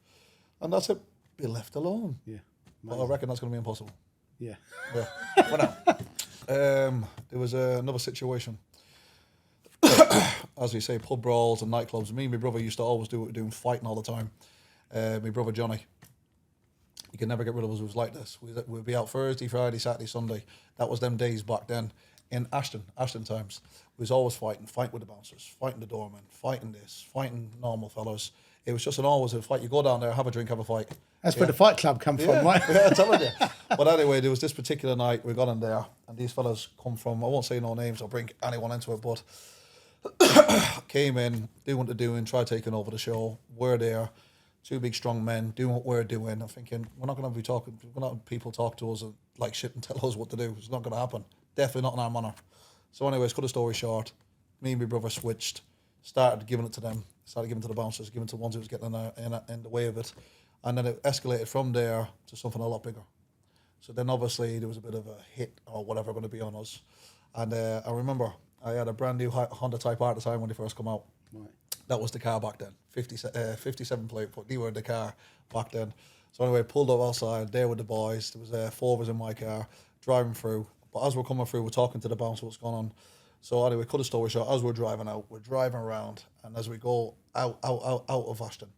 S2: And that's it. Be left alone.
S3: Yeah.
S2: But I reckon that's going to be impossible.
S3: Yeah.
S2: Yeah. Well, now, there was another situation. As we say, pub brawls and nightclubs. Me and my brother used to always do what we're doing, fighting all the time. My brother Johnny, you can never get rid of us. It was like this. We'd be out Thursday, Friday, Saturday, Sunday. That was them days back then. In Ashton times, we was always fighting with the bouncers, fighting the doormen, fighting this, fighting normal fellas. It was just always a fight. You go down there, have a drink, have a fight.
S3: That's where the fight club come from, right?
S2: Yeah, I'm telling you. But anyway, there was this particular night we got in there, and these fellas come from, I won't say no names or bring anyone into it, but came in, doing what they're doing, try taking over the show. We're there, two big strong men doing what we're doing. I'm thinking, we're not going to be talking, we're not have people talk to us like shit and tell us what to do. It's not going to happen. Definitely not in our manner. So anyways, cut the story short, me and my brother switched, started giving it to them, started giving it to the bouncers, giving it to the ones who was getting in the way of it. And then it escalated from there to something a lot bigger. So then obviously there was a bit of a hit or whatever going to be on us. And I remember I had a brand new Honda Type R at the time when they first come out. Right. That was the car back then, 57 plate, but they were in the car back then. So anyway, pulled up outside, there with the boys. There was 4 of us in my car, driving through. But as we're coming through, we're talking to the bouncer what's going on. So anyway, cut the story short, as we're driving out, we're driving around, and as we go out of Ashton,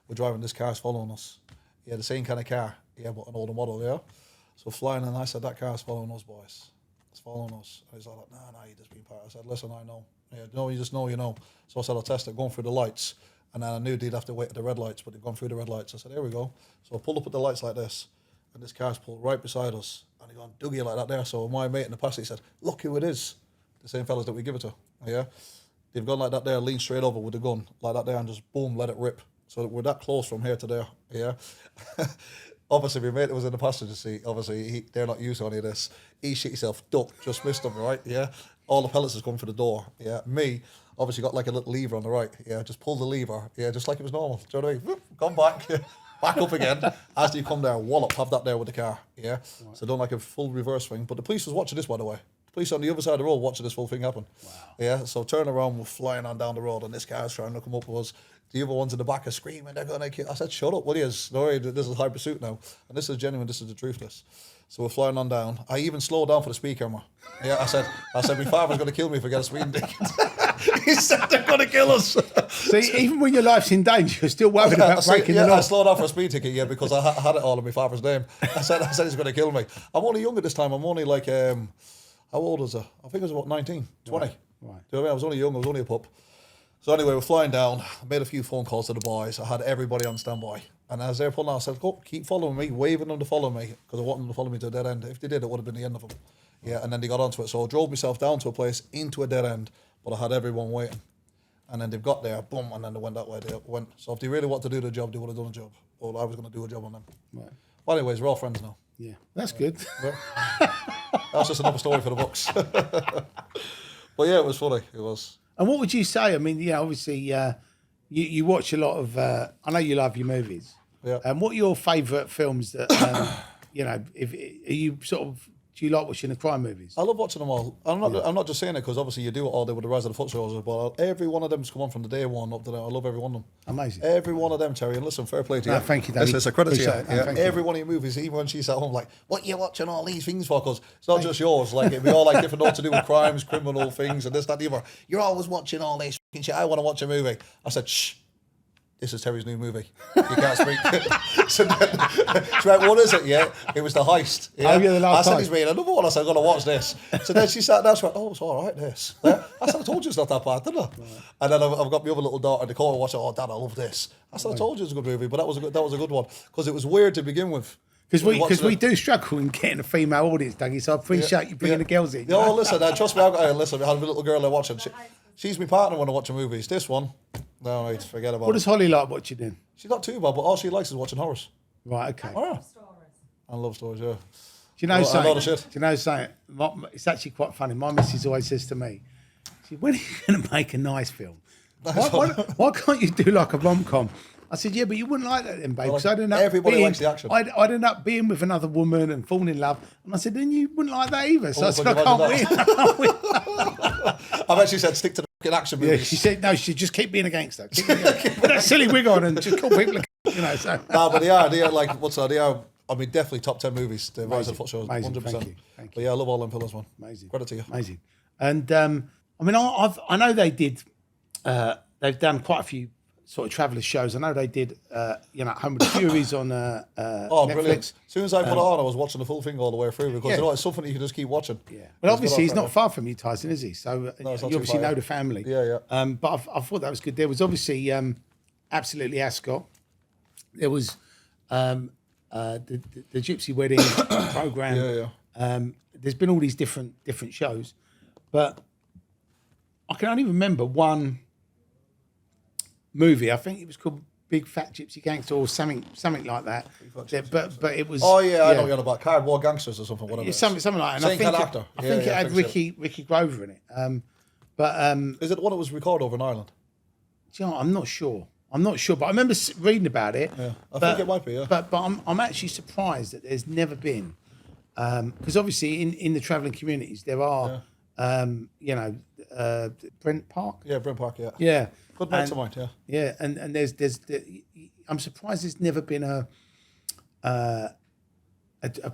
S2: we're driving, this car's following us. Yeah, the same kind of car, yeah, but an older model, yeah. So flying in, I said, that car's following us, boys. It's following us. And he's like, nah, you just been part. I said, listen, I know. Yeah, no, you just know, you know. So I said, I'll test it, going through the lights. And then I knew they'd have to wait at the red lights, but they'd gone through the red lights. I said, here we go. So I pulled up at the lights like this, and this car's pulled right beside us. And he goes, man, Dougie like that there. So my mate in the past, he said, look who it is. The same fellas that we give it to. Yeah. They've gone like that there, lean straight over with the gun, like that there, and just boom, let it rip. So we're that close from here to there. Yeah. Obviously, my mate that was in the passenger seat, obviously, they're not used to any of this. He shit himself, duck, just missed him, right? Yeah. All the pellets is coming for the door. Yeah. Me, obviously, got like a little lever on the right. Yeah. Just pull the lever. Yeah. Just like it was normal. Do you know what I mean? Whoop, come back. Back up again. As you come there, wallop, have that there with the car. Yeah. Right. So done like a full reverse swing. But the police was watching this, by the way. The police on the other side of the road watching this whole thing happen. Wow. Yeah. So turn around, we're flying on down the road, and this car's trying to come up with us. The other ones in the back are screaming, they're going to kill. I said, shut up, what is? No, this is high pursuit now. And this is genuine, this is the truth, this. So we're flying on down. I even slowed down for the speed camera. Yeah, I said, my father's going to kill me if I get a speeding ticket. He said they're going to kill us.
S3: So even when your life's in danger, you're still worried about breaking the law.
S2: I slowed down for a speed ticket, yeah, because I had it all in my father's name. I said he's going to kill me. I'm only young at this time. I'm only like, how old was I? I think I was about 19, 20. Right. Do you know what I mean? I was only young, I was only a pup. So anyway, we're flying down. I made a few phone calls to the boys. I had everybody on standby. And as they're pulling out, I said, "Go, keep following me," waving them to follow me, because I want them to follow me to a dead end. If they did, it would have been the end of them. Yeah, and then they got onto it. So I drove myself down to a place, into a dead end, but I had everyone waiting. And then they've got there, boom, and then they went that way. They went. So if they really wanted to do the job, they would have done a job. Well, I was going to do a job on them. Right. Well, anyways, we're all friends now.
S3: Yeah, that's good.
S2: That's just another story for the books. But yeah, it was funny. It was.
S3: And what would you say? I mean, yeah, obviously, you watch a lot of. I know you love your movies.
S2: Yeah.
S3: And what are your favourite films that you know? If are you sort of, do you like watching the crime movies?
S2: I love watching them all. I'm not just saying it because obviously you do it all day with the Rise of the Foot Soldiers, but every one of them's come on from the day one up to now. I love every one of them.
S3: Amazing.
S2: Every one of them, Terry. And listen, fair play to you.
S3: Thank you, Daddy.
S2: It's a credit to you. Yeah. Every
S3: you.
S2: one of your movies, even when she's at home, like, what are you watching all these things for? Because it's not just yours. Like, we all like different know to do with crimes, criminal things, and this, that, the other. You're always watching all this fucking shit. I want to watch a movie. I said, shh. This is Terry's new movie. You can't speak. So then, she went, what is it? Yeah, it was The Heist. Yeah?
S3: Oh, yeah, the last
S2: I said,
S3: time.
S2: he's made another one. I said, I'm going to watch this. So then she sat down, she went, oh, it's all right, this. Yeah? I said, I told you it's not that bad, didn't I? Right. And then I've got my other little daughter, Nicole, watching, oh, Dad, I love this. I said, I told you it's a good movie, but that was a good one. Because it was weird to begin with.
S3: Because we do struggle in getting a female audience, Dougie, so I appreciate you bringing the girls in.
S2: No, listen, trust me, listen, I had a little girl there watching. She's my partner when I watch movies. This one, no, mate, forget about it.
S3: What does Holly like watching then?
S2: She's not too bad, but all she likes is watching horrors.
S3: Right, okay.
S2: Oh, yeah. I love stories, yeah.
S3: Do you know something?
S2: A lot of shit.
S3: Do you know something? It's actually quite funny. My missus always says to me, when are you going to make a nice film? Why can't you do like a rom-com? I said, yeah, but you wouldn't like that then, babe. Because
S2: everybody likes the action.
S3: I'd end up being with another woman and falling in love. And I said, then you wouldn't like that either. So I said, I can't win.
S2: I've actually said, stick to the fucking action movies.
S3: Yeah, she said, no, she just keep being a gangster. Put that silly wig on and just call people, you know. So.
S2: No, but they are like, they are, I mean, definitely top 10 movies. The Rise of the Foot Soldiers, 100%.
S3: Thank you.
S2: But yeah, I love all them pillars, man.
S3: Amazing.
S2: Credit to you.
S3: Amazing. And I mean, I know they did, they've done quite a few sort of traveller shows. I know they did, Home of the Furies on Netflix.
S2: Brilliant. As soon as I put it on, I was watching the full thing all the way through because it's something you can just keep watching.
S3: Yeah. But obviously, he's not far from you, Tyson, is he? So you obviously know the family.
S2: Yeah, yeah.
S3: But I thought that was good. There was obviously Absolutely Ascot. There was the Gypsy Wedding programme.
S2: Yeah, yeah.
S3: There's been all these different shows, but I can only remember one movie. I think it was called Big Fat Gypsy Gangster or something like that. But it was.
S2: Oh yeah, I know you're on about Cardboard Gangsters or something. Whatever.
S3: Something like that. And
S2: Same kind of actor.
S3: I think it had Ricky Grover in it.
S2: Is it the one that was recorded over in Ireland?
S3: Do you know, I'm not sure, but I remember reading about it.
S2: Yeah, I think it might be. Yeah.
S3: But I'm actually surprised that there's never been, because obviously in the travelling communities there are, Brent Park.
S2: Yeah, Brent Park. Yeah.
S3: Yeah.
S2: Good mates of mine, yeah.
S3: Yeah, and there's I'm surprised there's never been a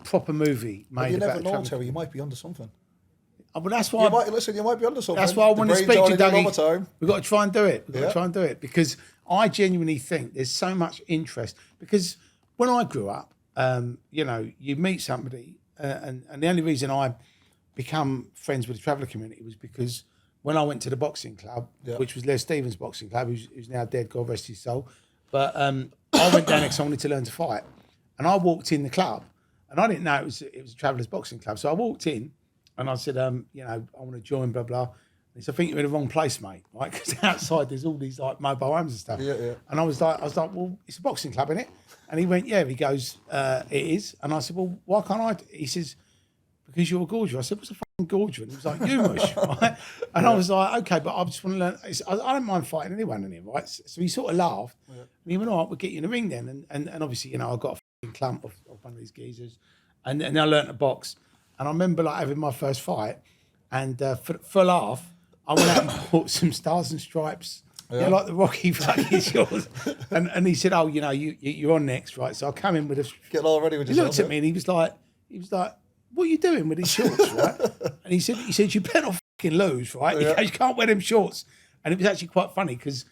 S3: proper movie made.
S2: But you never
S3: about
S2: know, Terry. You might be onto something.
S3: But that's why
S2: you might be onto something.
S3: That's why I want to speak to Dougie. We've got to try and do it. Because I genuinely think there's so much interest. Because when I grew up, you meet somebody, and the only reason I become friends with the traveller community was because when I went to the boxing club, which was Les Stevens' boxing club, who's now dead, God rest his soul. But I went down there because I wanted to learn to fight. And I walked in the club And I didn't know it was a Travellers Boxing Club. So I walked in and I said, you know, I want to join, blah, blah. And he said, I think you're in the wrong place, mate, right? Because outside there's all these like mobile homes and stuff.
S2: Yeah.
S3: And I was like, well, it's a boxing club, isn't it? And he went, yeah. He goes, it is. And I said, well, why can't I? He says, because you're a gorger. I said, what's a fucking gorger? And he was like, you mush, right? And I was like, okay, but I just want to learn. I don't mind fighting anyone in here, right? So he sort of laughed. Yeah. And he went, all right, we'll get you in the ring then. And obviously, you know, I got a fucking clump of one of these geezers. And I learnt to box. And I remember like having my first fight. And for a laugh, I went out and bought some Stars and Stripes. Yeah, like the Rocky fucking shorts. And he said, oh, you know, you're on next, right? So I come in with a...
S2: Get all ready with yourself.
S3: He looked at me and he was like, what are you doing with these shorts, right? And he said, you better not fucking lose, right? Yeah. You can't wear them shorts. And it was actually quite funny because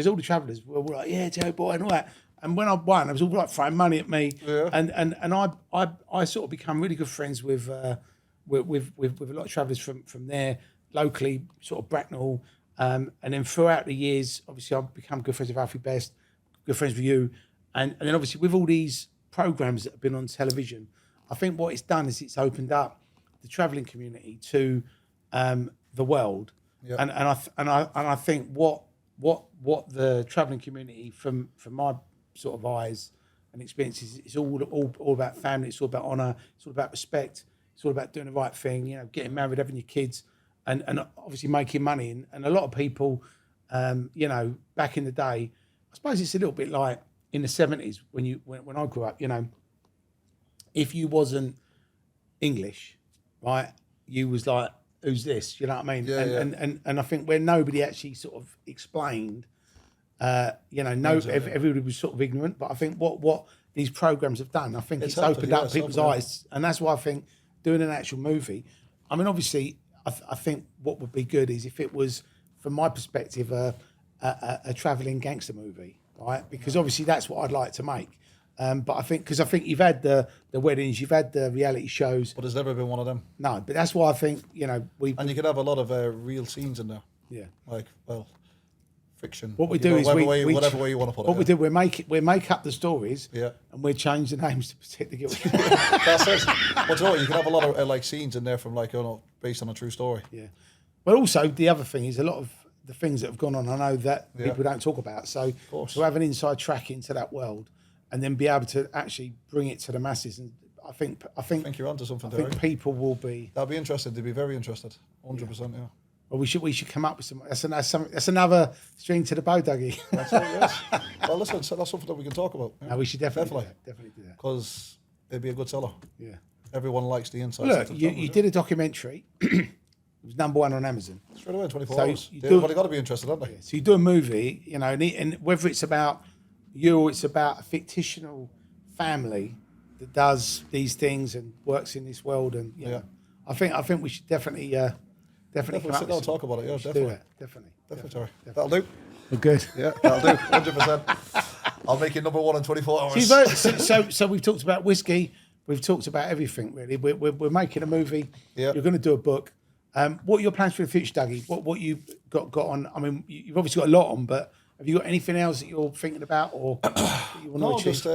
S3: all the travellers were like, yeah, Joe boy, and all that. And when I won, I was all like throwing money at me. Yeah. And I sort of become really good friends with a lot of travellers from there, locally, sort of Bracknell. And then throughout the years, obviously I've become good friends with Alfie Best, good friends with you. And then obviously with all these programmes that have been on television, I think what it's done is it's opened up the travelling community to the world, yep. and I think what the travelling community from my sort of eyes and experiences, it's all about family. It's all about honour. It's all about respect. It's all about doing the right thing. You know, getting married, having your kids, and obviously making money. And a lot of people, you know, back in the day, I suppose it's a little bit like in the 70s when I grew up. You know. If you wasn't English, right, you was like, who's this? You know what I mean? Yeah, and I think where nobody actually sort of explained, you know, everybody was sort of ignorant. But I think what these programs have done, I think it's opened up people's eyes. And that's why I think doing an actual movie, I mean, obviously, I think what would be good is if it was, from my perspective, a travelling gangster movie, right? Because obviously that's what I'd like to make. But I think you've had the weddings, you've had the reality shows,
S2: but there's never been one of them.
S3: No, but that's why I think, you know,
S2: and you could have a lot of real scenes in there.
S3: Yeah,
S2: like fiction.
S3: What we do is
S2: whatever way you want to put it.
S3: What we do, we make up the stories.
S2: Yeah,
S3: and we change the names to protect the guilty.
S2: That's it. But you know what? You can have a lot of like scenes in there from like, you know, based on a true story.
S3: Yeah, but also the other thing is a lot of the things that have gone on. I know that people don't talk about. So to have an inside track into that world. And then be able to actually bring it to the masses, and I think
S2: you're onto something.
S3: I think people will be.
S2: That'll be interested. They'd be very interested. 100%. Yeah.
S3: Well, we should come up with some. That's another string to the bow, Dougie.
S2: That's it. Yes. Well, listen, so that's something that we can talk about. Yeah?
S3: No, we should definitely do that.
S2: Because it'd be a good seller.
S3: Yeah.
S2: Everyone likes the insights.
S3: Well, look, you did a documentary. It was #1 on Amazon.
S2: Straight away, 24 hours. Everybody got to be interested, haven't they?
S3: Yeah, so you do a movie, you know, and whether it's about you or it's about a fictional family that does these things and works in this world, and you know, I think we should definitely sit
S2: down and talk about it. Yeah, definitely. Definitely, Terry. That'll do.
S3: We're good.
S2: Yeah, that'll do. 100%. I'll make it #1 in 24
S3: hours. So we've talked about whiskey. We've talked about everything really. We're making a movie. Yeah. You're going to do a book. What are your plans for the future, Dougie? What you got on? I mean, you've obviously got a lot on, but have you got anything else that you're thinking about or that you want to achieve?
S2: Do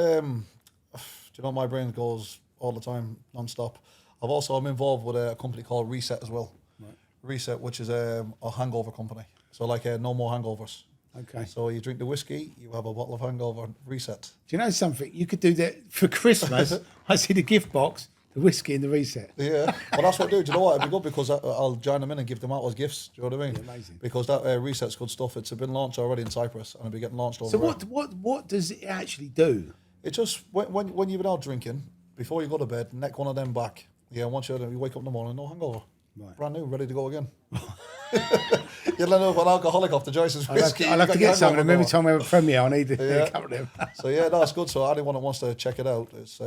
S2: you know, my brain goes all the time, non-stop. I'm involved with a company called Reset as well. Right. Reset, which is a hangover company. So like no more hangovers.
S3: Okay.
S2: So you drink the whiskey, you have a bottle of Hangover. Reset.
S3: Do you know something? You could do that for Christmas. I see the gift box. The whiskey and the Reset.
S2: Yeah, well, that's what I do. Do you know what? It'd be good because I'll join them in and give them out as gifts. Do you know what I mean?
S3: Yeah, amazing.
S2: Because that Reset's good stuff. It's been launched already in Cyprus and it'll be getting launched over.
S3: So what does it actually do?
S2: It just when you've been out drinking before you go to bed, neck one of them back. Yeah, once you wake up in the morning, no hangover, brand new, ready to go again. You'll end up an alcoholic off the Joyce's whiskey.
S3: I'll have to get some. Every time I have a premiere, I need a couple of them.
S2: So yeah, that's good. So anyone that wants to check it out, it's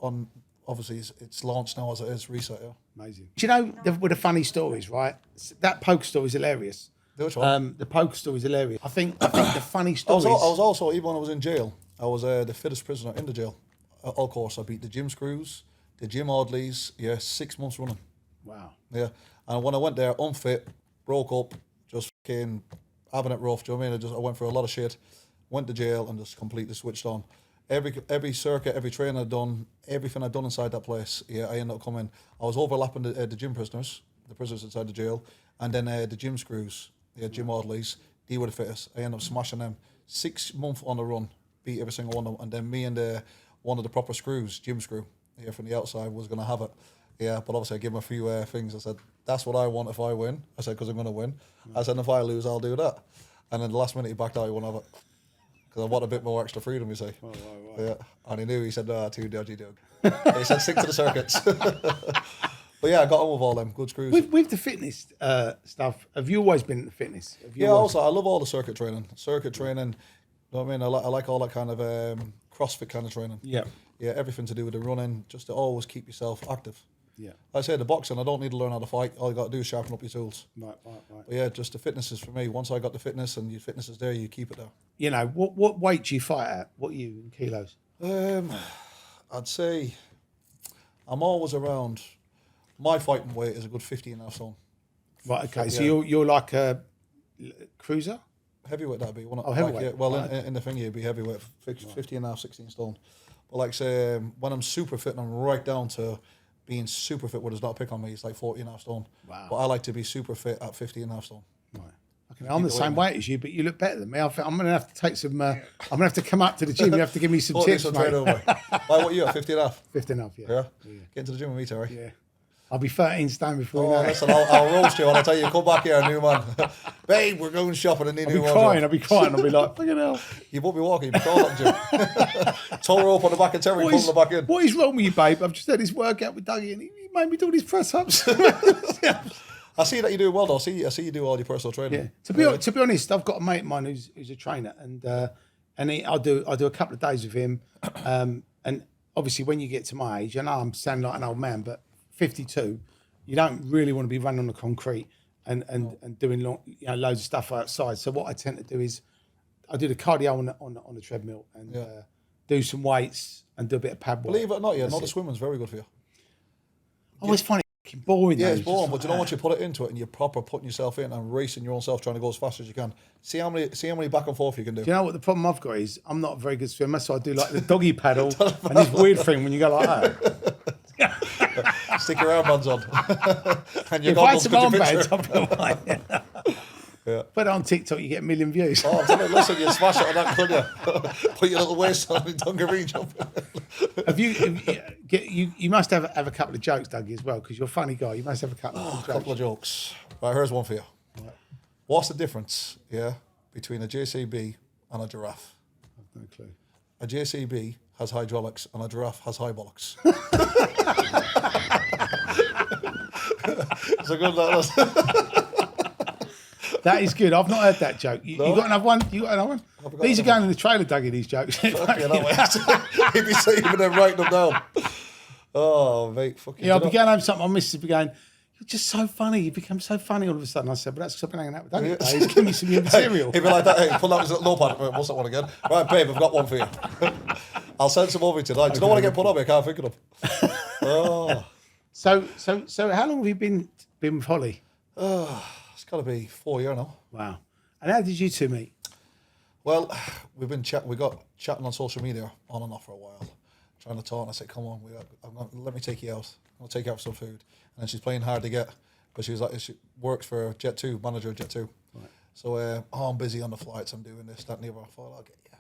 S2: on. Obviously, it's launched now as it is. Reset, yeah.
S3: Amazing. Do you know with the funny stories, right? That poker story is hilarious.
S2: Which one?
S3: The poker story is hilarious. I think the funny stories.
S2: I was also, even when I was in jail, I was the fittest prisoner in the jail. Of course, I beat the Jim Screws, the Jim Audleys, 6 months running.
S3: Wow.
S2: Yeah. And when I went there, unfit, broke up, just fucking having it rough, do you know what I mean? I went through a lot of shit, went to jail and just completely switched on. every circuit, every training I'd done, everything I'd done inside that place, yeah, I ended up coming. I was overlapping the gym prisoners, the prisoners inside the jail, and then the gym screws, gym orderlies, they were the fittest. I ended up smashing them. 6 months on the run, beat every single one of them, and then me and one of the proper screws, gym screw, from the outside was going to have it. Yeah, but obviously I gave him a few things. I said, that's what I want if I win. I said, because I'm going to win. I said, if I lose, I'll do that. And then the last minute he backed out, he won't have it. Because I want a bit more extra freedom, you see. Right. Yeah, and he knew, he said, too dodgy, Doug. He said, stick to the circuits. But yeah, I got on with all them, good screws.
S3: With the fitness stuff, have you always been into fitness?
S2: Also, I love all the circuit training. You know what I mean? I like all that kind of CrossFit kind of training.
S3: Yeah.
S2: Yeah, everything to do with the running, just to always keep yourself active.
S3: Yeah.
S2: Like I say, the boxing, I don't need to learn how to fight. All you got to do is sharpen up your tools.
S3: Right.
S2: But yeah, just the fitness is for me. Once I got the fitness and your fitness is there, you keep it there.
S3: You know, what weight do you fight at? What are you in kilos?
S2: I'd say I'm always around. My fighting weight is a good 15.5 stone.
S3: Right. Okay. So you're like a cruiser.
S2: Heavyweight that'd be.
S3: Oh, heavyweight.
S2: Like, well, in the thing, it'd be heavyweight, 15.5, 16 stone. But like say, when I'm super fit and I'm right down to being super fit, where there's not a pick on me, it's like 14.5 stone.
S3: Wow.
S2: But I like to be super fit at 15.5 stone.
S3: Right. Okay, I'm the same weight as you, but you look better than me. I'm going to have to take some. I'm going to have to come up to the gym. You have to give me some tips, mate.
S2: Why, what are you at? 15.5?
S3: 15.5, yeah.
S2: Get into the gym with me, Terry.
S3: Yeah. I'll be 13 stone before you know it.
S2: Listen, I'll roast you and I'll tell you, come back here, new man. Babe, we're going shopping and new one.
S3: I'll be crying. I'll be like, fucking hell.
S2: You won't be walking, you'll be crawling up, Jim. Toe her up on the back of Terry, pull her back in.
S3: What is wrong with you, babe? I've just had this workout with Dougie and he made me do these press-ups.
S2: I see that you do well, though. I see you do all your personal training.
S3: Yeah. To be honest, I've got a mate of mine who's a trainer, and I do a couple of days with him. And obviously, when you get to my age, I know I'm sounding like an old man, but 52, you don't really want to be running on the concrete and doing loads of stuff outside. So what I tend to do is I do the cardio on the treadmill and do some weights and do a bit of pad work.
S2: Believe it or not, the swimming's very good for you.
S3: Oh, it's funny. Boring.
S2: Yeah, it's boring, but you know, once you put it into it and you're proper putting yourself in and racing your own self, trying to go as fast as you can. See how many back and forth you can do.
S3: Do you know what the problem I've got is? I'm not a very good swimmer, so I do like the doggy paddle and this weird thing when you go like that.
S2: Stick your armbands on. And your
S3: if I had some armbands, I'd put them on.
S2: Yeah.
S3: But on TikTok, you get 1 million views.
S2: Oh, I'm telling you, listen, you smash it on that, couldn't you? Put your little waist on and dungaree jump.
S3: Have you must have a couple of jokes, Dougie, as well, because you're a funny guy. You must have a couple of jokes.
S2: A couple of jokes. Right, here's one for you. Right. What's the difference, between a JCB and a giraffe?
S3: I've no clue.
S2: A JCB has hydraulics and a giraffe has high bollocks. It's a good one.
S3: That is good. I've not heard that joke. You got another one? These are going in the trailer, Dougie, these jokes. He'd
S2: be saving them, writing them down. Oh, mate. Fucking
S3: I'll be going home something. My missus would be going, you're just so funny. You become so funny all of a sudden. I said, but that's because I've been hanging out with Dougie. He's giving me some new material.
S2: He'd be like that. Hey, pull out his little notepad. What's that one again? Right, babe, I've got one for you. I'll send some over tonight. Do you know what I get put on me? I can't think of them. Oh.
S3: So how long have you been with Holly?
S2: It's got to be 4 years now.
S3: Wow. And how did you two meet?
S2: Well, we've been chatting. We got chatting on social media on and off for a while, trying to talk. And I said, "Come on, let me take you out. I'll take you out for some food." And then she's playing hard to get because she works for Jet2, manager of Jet2. Right. So I'm busy on the flights. I'm doing this, that, and the other. I thought I'll get you.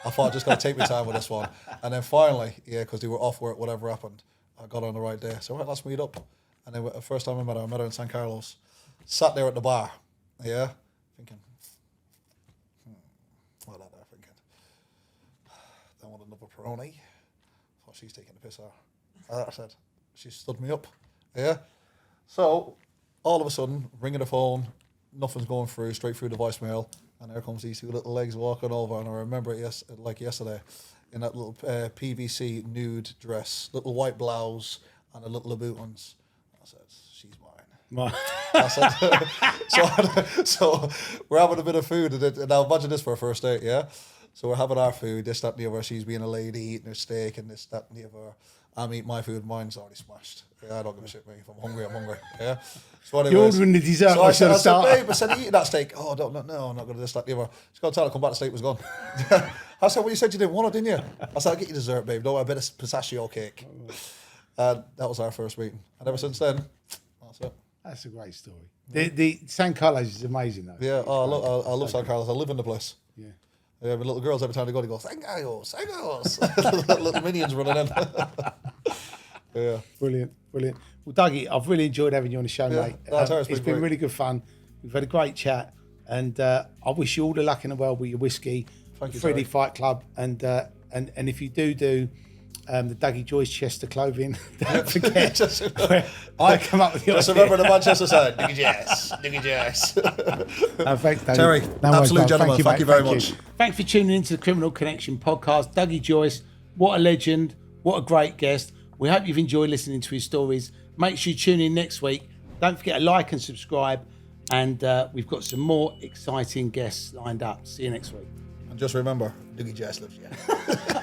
S2: I thought I just got to take my time with this one. And then finally, because they were off work, whatever happened, I got her on the right day. So right, let's meet up. And then the first time I met her in San Carlos. Sat there at the bar, thinking, what are they thinking? Don't want another Peroni. Thought she's taking the piss out. I said, she stood me up, So, all of a sudden, ringing the phone, nothing's going through, straight through the voicemail, and there comes these two little legs walking over, and I remember it like yesterday, in that little PVC nude dress, little white blouse, and the little Louboutins. I said, she's mine. I said, so we're having a bit of food, and now imagine this for a first date, So we're having our food, this, that, and the other. She's being a lady, eating her steak, and this, that, and the other. I'm eating my food, mine's already smashed. I don't give a shit, mate. If I'm hungry, I'm hungry. So anyways,
S3: you're ordering the dessert.
S2: So I said, babe, I said, eating that steak. Oh, no, I'm not going to this, that, and the other. She's got to tell her, come back, the steak was gone. I said, well, you said you didn't want it, didn't you? I said, I'll get you dessert, babe. No, a bit of pistachio cake. And that was our first meeting. And ever since then, that's it.
S3: That's a great story. The San Carlos is amazing, though.
S2: Yeah, I love San Carlos. I live in the place.
S3: Yeah.
S2: Yeah, with little girls, every time they go, Sangayos, Sangayos. Little minions running in. Yeah.
S3: Brilliant. Well, Dougie, I've really enjoyed having you on the show, mate. It's been really good fun. We've had a great chat, and I wish you all the luck in the world with your whiskey,
S2: Thank you,
S3: 3D Fight Club, and if you do the Dougie Joyce Chester clothing, don't forget. I come up with the
S2: Just
S3: idea.
S2: remember the Manchester side. Dougie Joyce.
S3: Thanks, Dougie.
S2: Terry, absolute gentleman. Thank you very much.
S3: Thanks for tuning into the Criminal Connection podcast. Dougie Joyce, what a legend, what a great guest. We hope you've enjoyed listening to his stories. Make sure you tune in next week. Don't forget to like and subscribe. And we've got some more exciting guests lined up. See you next week.
S2: And just remember, Dougie Joyce loves you.